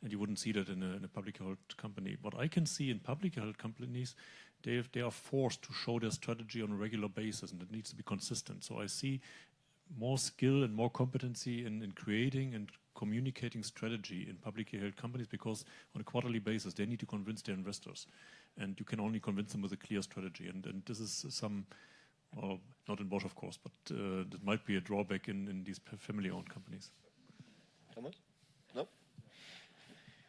And you wouldn't see that in a publicly held company. What I can see in publicly held companies, they are forced to show their strategy on a regular basis, and it needs to be consistent. So I see more skill and more competency in creating and communicating strategy in publicly held companies, because on a quarterly basis they need to convince their investors, and you can only convince them with a clear strategy. And this is some, well, not in Bosch of course, but that might be a drawback in these family-owned companies. Thomas? No?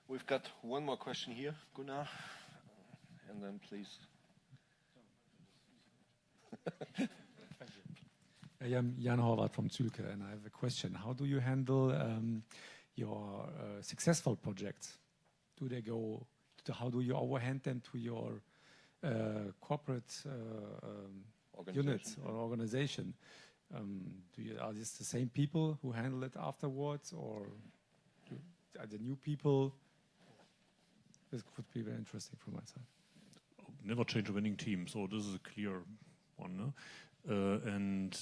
We've got one more question here, Gunnar, and then please. Thank you. I am Jan Horvath from Zülke, and I have a question. How do you handle your successful projects? Do they go? How do you overhand them to your corporate units or organization? Are these the same people who handle it afterwards, or are there new people? This could be very interesting from my side. Never change a winning team, so this is a clear one, no? And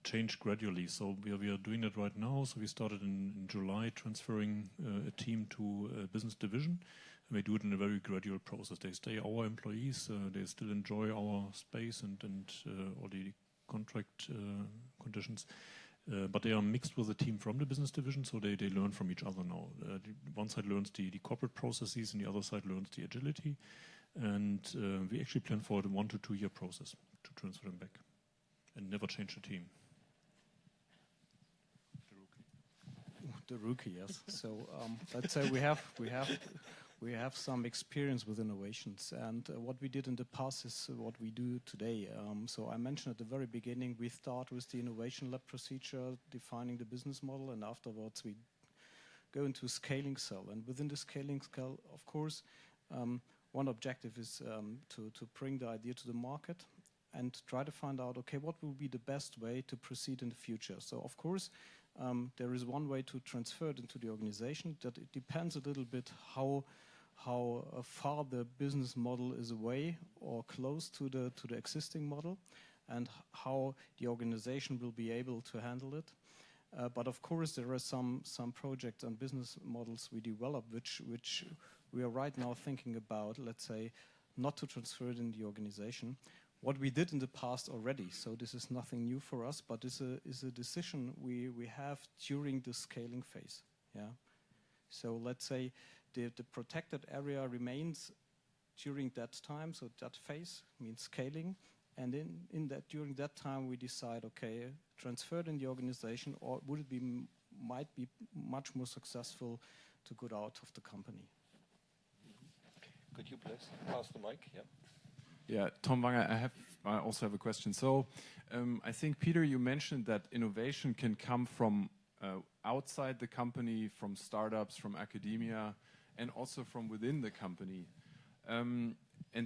change gradually. So we are doing that right now. So we started in July transferring a team to a business division. And we do it in a very gradual process. They stay our employees. They still enjoy our space and all the contract conditions. But they are mixed with a team from the business division, so they learn from each other now. One side learns the corporate processes, and the other side learns the agility. And we actually plan for a 1 to 2 year process to transfer them back, and never change the team. The rookie, yes. So let's say we have we have some experience with innovations, and what we did in the past is what we do today. So I mentioned at the very beginning, we start with the innovation lab procedure, defining the business model, and afterwards we go into scaling cell. And within the scaling cell, of course, one objective is to bring the idea to the market and try to find out, okay, what will be the best way to proceed in the future? So, of course, there is one way to transfer it into the organization. That it depends a little bit how far the business model is away or close to the existing model, and how the organization will be able to handle it. But of course, there are some projects and business models we develop, which we are right now thinking about, let's say, not to transfer it in the organization. What we did in the past already, so this is nothing new for us, but is a decision we have during the scaling phase. Yeah. So let's say the protected area remains during that time, so that phase means scaling, and during that time we decide, okay, transfer it in the organization, or would it might be much more successful to go out of the company. Could you please pass the mic? Yeah. Yeah, Tom Wanger, I also have a question. So I think, Peter, you mentioned that innovation can come from outside the company, from startups, from academia, and also from within the company. And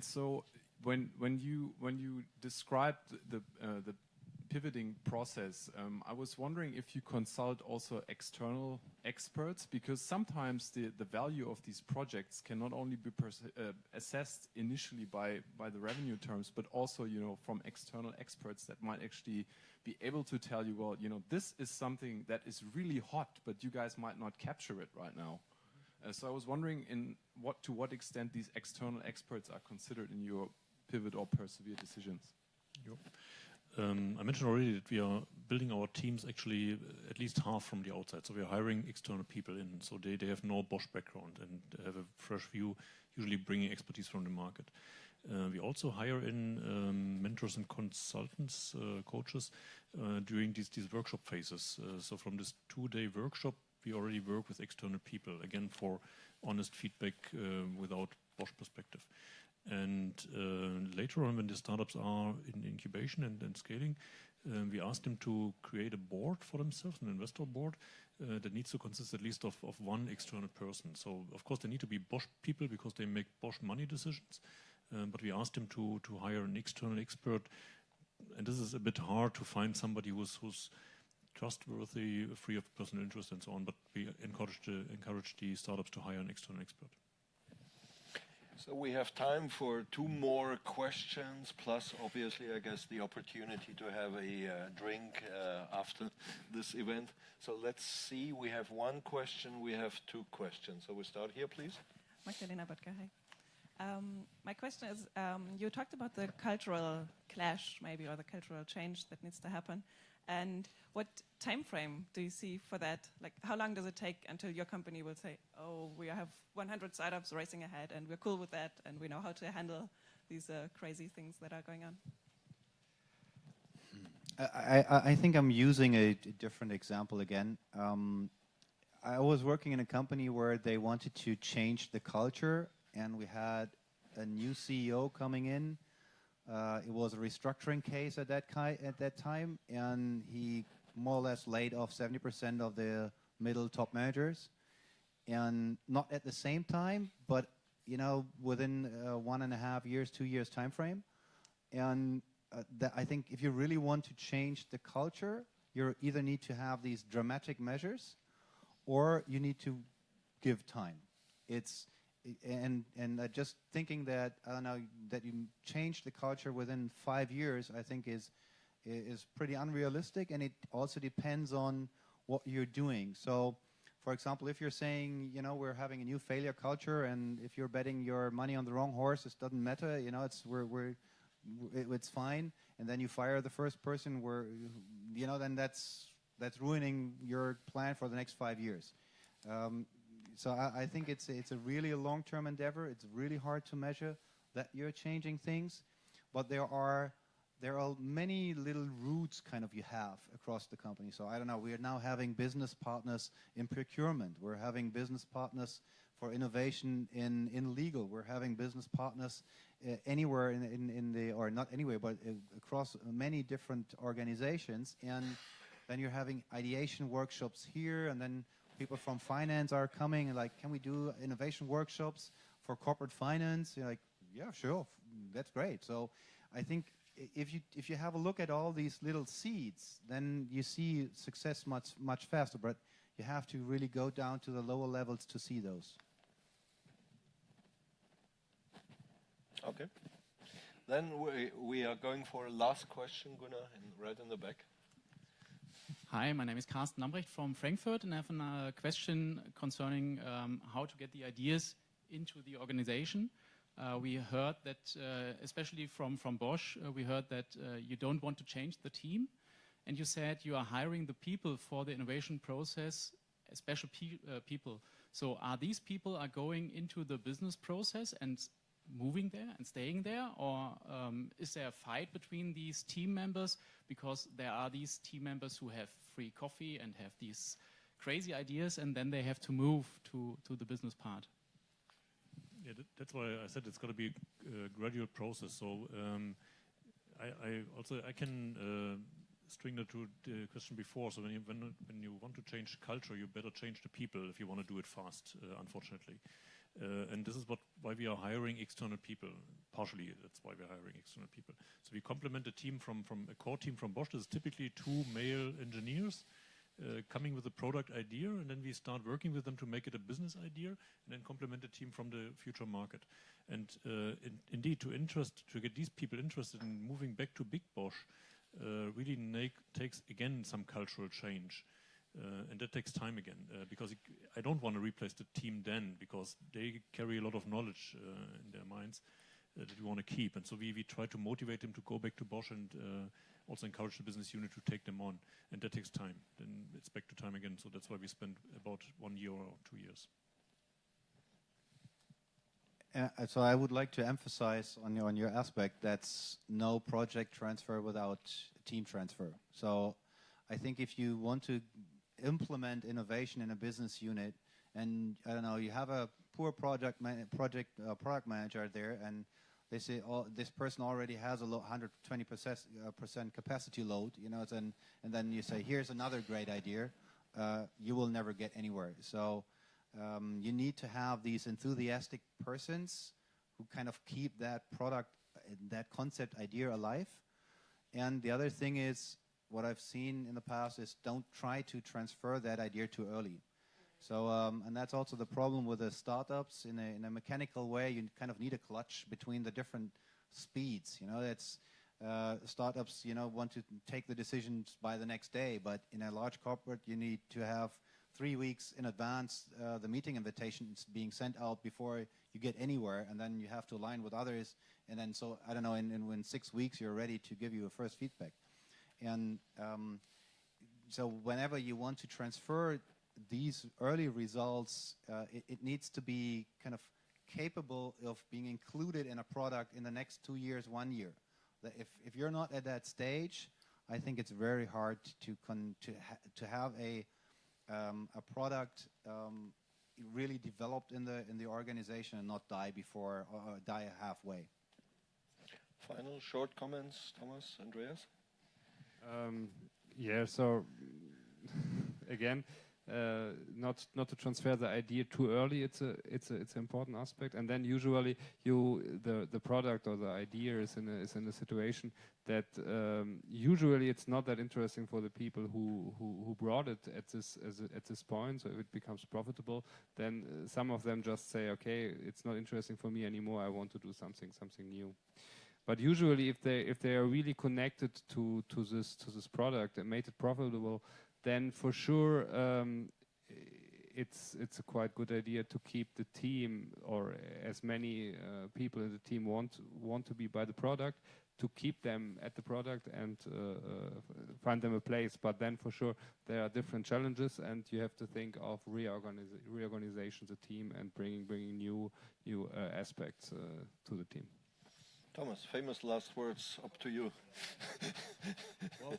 so when you described the pivoting process, I was wondering if you consult also external experts, because sometimes the value of these projects can not only be assessed initially by the revenue terms, but also, from external experts that might actually be able to tell you, well, this is something that is really hot, but you guys might not capture it right now. So I was wondering to what extent these external experts are considered in your pivot or persevere decisions. Yep. I mentioned already that we are building our teams actually at least half from the outside. So we are hiring external people in. So they have no Bosch background and have a fresh view, usually bringing expertise from the market. We also hire in mentors and consultants, coaches, during these workshop phases. So from this 2-day workshop, we already work with external people, again, for honest feedback without Bosch perspective. And later on, when the startups are in incubation and scaling, we ask them to create a board for themselves, an investor board, that needs to consist at least of one external person. So, of course, they need to be Bosch people because they make Bosch money decisions. But we asked them to hire an external expert. And this is a bit hard to find somebody who's trustworthy, free of personal interest and so on. But we encourage the startups to hire an external expert. So we have time for 2 more questions, plus obviously, I guess, the opportunity to have a drink after this event. So let's see, we have 1 question, we have 2 questions. So we start here, please. Magdalena Böttger, hi. My question is, you talked about the cultural clash, maybe, or the cultural change that needs to happen. And what time frame do you see for that? Like, how long does it take until your company will say, oh, we have 100 startups racing ahead, and we're cool with that, and we know how to handle these crazy things that are going on? I think I'm using a different example again. I was working in a company where they wanted to change the culture, and we had a new CEO coming in. It was a restructuring case at that time, and he more or less laid off 70% of the middle top managers, and not at the same time, but within 1.5 years, 2 years time frame. And I think if you really want to change the culture, you either need to have these dramatic measures, or you need to give time. And just thinking that, I don't know, that you change the culture within 5 years, I think is pretty unrealistic, and it also depends on what you're doing. So, for example, if you're saying, we're having a new failure culture, and if you're betting your money on the wrong horse, it doesn't matter, it's fine, and then you fire the first person, then that's ruining your plan for the next 5 years. So I think it's a really a long-term endeavor. It's really hard to measure that you're changing things, but there are many little routes kind of you have across the company. So I don't know, we are now having business partners in procurement. We're having business partners for innovation in legal. We're having business partners anywhere in the, or not anywhere, but across many different organizations. And then you're having ideation workshops here, and then people from finance are coming and like, can we do innovation workshops for corporate finance? You're like, yeah, sure, that's great. So I think if you have a look at all these little seeds, then you see success much faster. But you have to really go down to the lower levels to see those. Okay. Then we are going for a last question, Gunnar, right in the back. Hi, my name is Carsten Lambrecht from Frankfurt, and I have a question concerning how to get the ideas into the organization. We heard that, especially from Bosch, we heard that you don't want to change the team, and you said you are hiring the people for the innovation process, special people. So are these people are going into the business process and moving there and staying there, or is there a fight between these team members because there are these team members who have free coffee and have these crazy ideas, and then they have to move to the business part? Yeah, that's why I said it's got to be a gradual process. So I can string that to the question before. So when you want to change culture, you better change the people if you want to do it fast. Unfortunately. And this is why we are hiring external people. Partially, that's why we're hiring external people. So we complement a team from a core team from Bosch. This is typically 2 male engineers coming with a product idea, and then we start working with them to make it a business idea, and then complement the team from the future market. And indeed, to get these people interested in moving back to Big Bosch, really takes again some cultural change. And that takes time again, because I don't want to replace the team then, because they carry a lot of knowledge in their minds that we want to keep. And so we try to motivate them to go back to Bosch and also encourage the business unit to take them on. And that takes time. Then it's back to time again. So that's why we spend about 1 year or 2 years. So I would like to emphasize on your aspect that's no project transfer without team transfer. So I think if you want to implement innovation in a business unit, and I don't know, you have a poor product manager there, and they say, oh, this person already has a 120% capacity load, you know, and then you say, here's another great idea, you will never get anywhere. So you need to have these enthusiastic persons who kind of keep that product, that concept idea alive. And the other thing is, what I've seen in the past is don't try to transfer that idea too early. So, and that's also the problem with the startups. In a mechanical way, you kind of need a clutch between the different speeds. You know, it's startups, you know, want to take the decisions by the next day, but in a large corporate, you need to have 3 weeks in advance the meeting invitations being sent out before you get anywhere, and then you have to align with others, and then so I don't know, in 6 weeks you're ready to give you a first feedback. And so whenever you want to transfer these early results, it needs to be kind of capable of being included in a product in the next 2 years, 1 year. If you're not at that stage, I think it's very hard to have a product really developed in the organization and not die before or die halfway. Final short comments, Thomas, Andreas? Yeah, so again, not to transfer the idea too early. It's an important aspect, and then usually the product or the idea is in a situation that usually it's not that interesting for the people who brought it at this point. So if it becomes profitable, then some of them just say, okay, it's not interesting for me anymore. I want to do something new. But usually, if they are really connected to this product and made it profitable, then for sure it's a quite good idea to keep the team, or as many people in the team want to be by the product, to keep them at the product and find them a place. But then for sure there are different challenges, and you have to think of reorganization the team and bringing new aspects to the team. Thomas, famous last words, up to you. Well,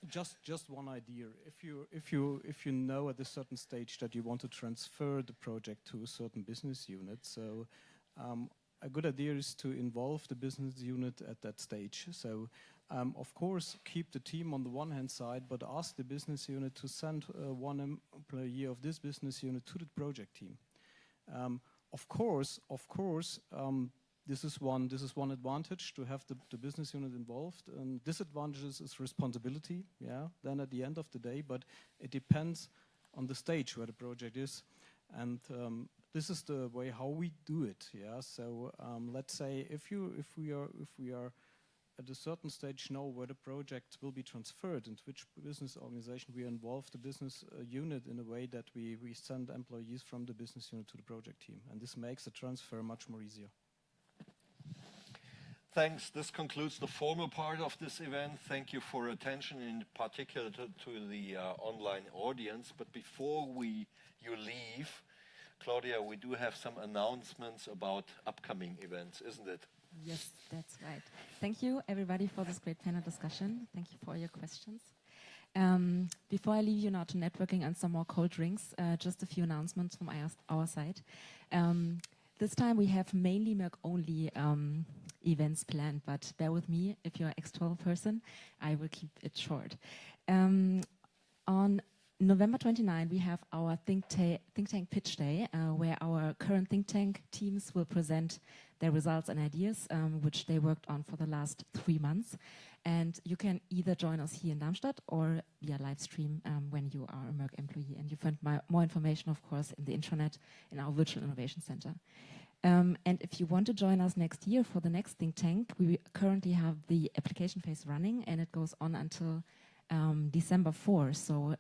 just one idea. If you know at a certain stage that you want to transfer the project to a certain business unit, so a good idea is to involve the business unit at that stage. So of course keep the team on the one hand side, but ask the business unit to send one employee of this business unit to the project team. Of course, this is one advantage, to have the business unit involved. And disadvantages is responsibility. Yeah. Then at the end of the day, but it depends on the stage where the project is, and this is the way how we do it. Yeah. So let's say if we are at a certain stage know where the project will be transferred and which business organization, we involve the business unit in a way that we send employees from the business unit to the project team, and this makes the transfer much more easier. Thanks. This concludes the formal part of this event. Thank you for attention, in particular to the online audience. But before you leave, Claudia, we do have some announcements about upcoming events, isn't it? Yes, that's right. Thank you, everybody, for this great panel discussion. Thank you for your questions. Before I leave you now to networking and some more cold drinks, just a few announcements from our side. This time we have mainly Merck-only events planned, but bear with me. If you're an external person, I will keep it short. On November 29, we have our think tank pitch day, where our current think tank teams will present their results and ideas, which they worked on for the last 3 months. And you can either join us here in Darmstadt or via live stream when you are a Merck employee. And you find more information, of course, in the intranet in our Virtual Innovation Center. And if you want to join us next year for the next think tank, we currently have the application phase running, and it goes on until December 4. So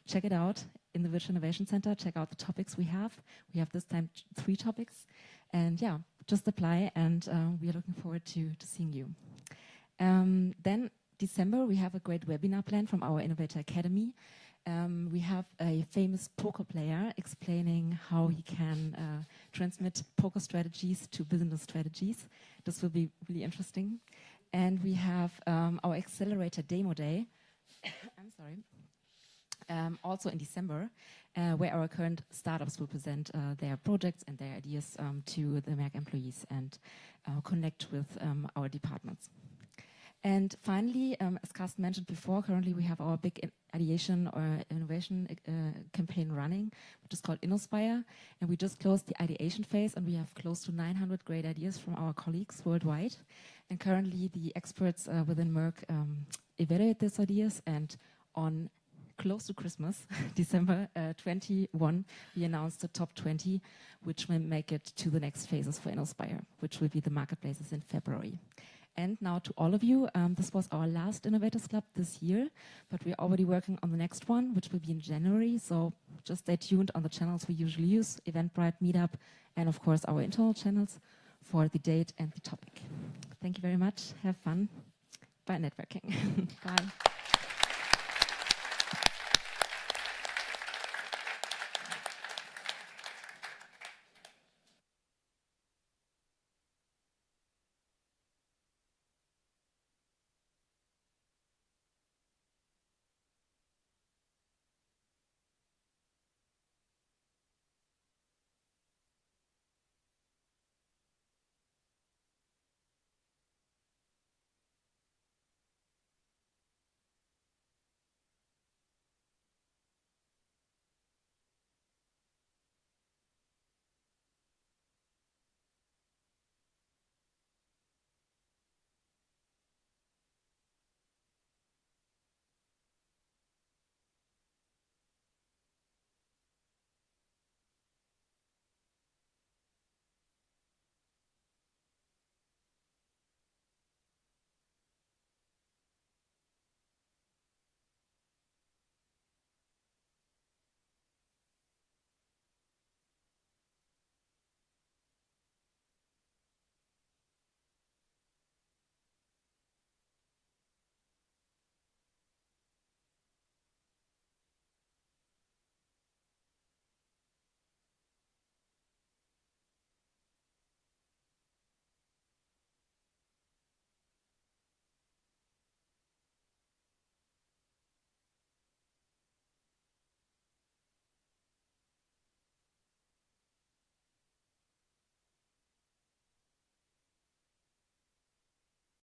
check it out in the Virtual Innovation Center. Check out the topics we have. We have this time 3 topics. And yeah, just apply, and we are looking forward to seeing you. Then December, we have a great webinar plan from our Innovator Academy. We have a famous poker player explaining how he can transmit poker strategies to business strategies. This will be really interesting. And we have our Accelerator Demo Day. I'm sorry. Also in December, where our current startups will present their projects and their ideas to the Merck employees and connect with our departments. And finally, as Carsten mentioned before, currently we have our big ideation or innovation campaign running, which is called Innospire. And we just closed the ideation phase, and we have close to 900 great ideas from our colleagues worldwide. And currently the experts within Merck evaluate these ideas, and on close to Christmas, December 21, we announced the top 20, which will make it to the next phases for Innospire, which will be the marketplaces in February. And now to all of you, this was our last Innovators Club this year, but we're already working on the next one, which will be in January. So just stay tuned on the channels we usually use, Eventbrite, Meetup, and of course our internal channels for the date and the topic. Thank you very much. Have fun. Bye networking. Bye.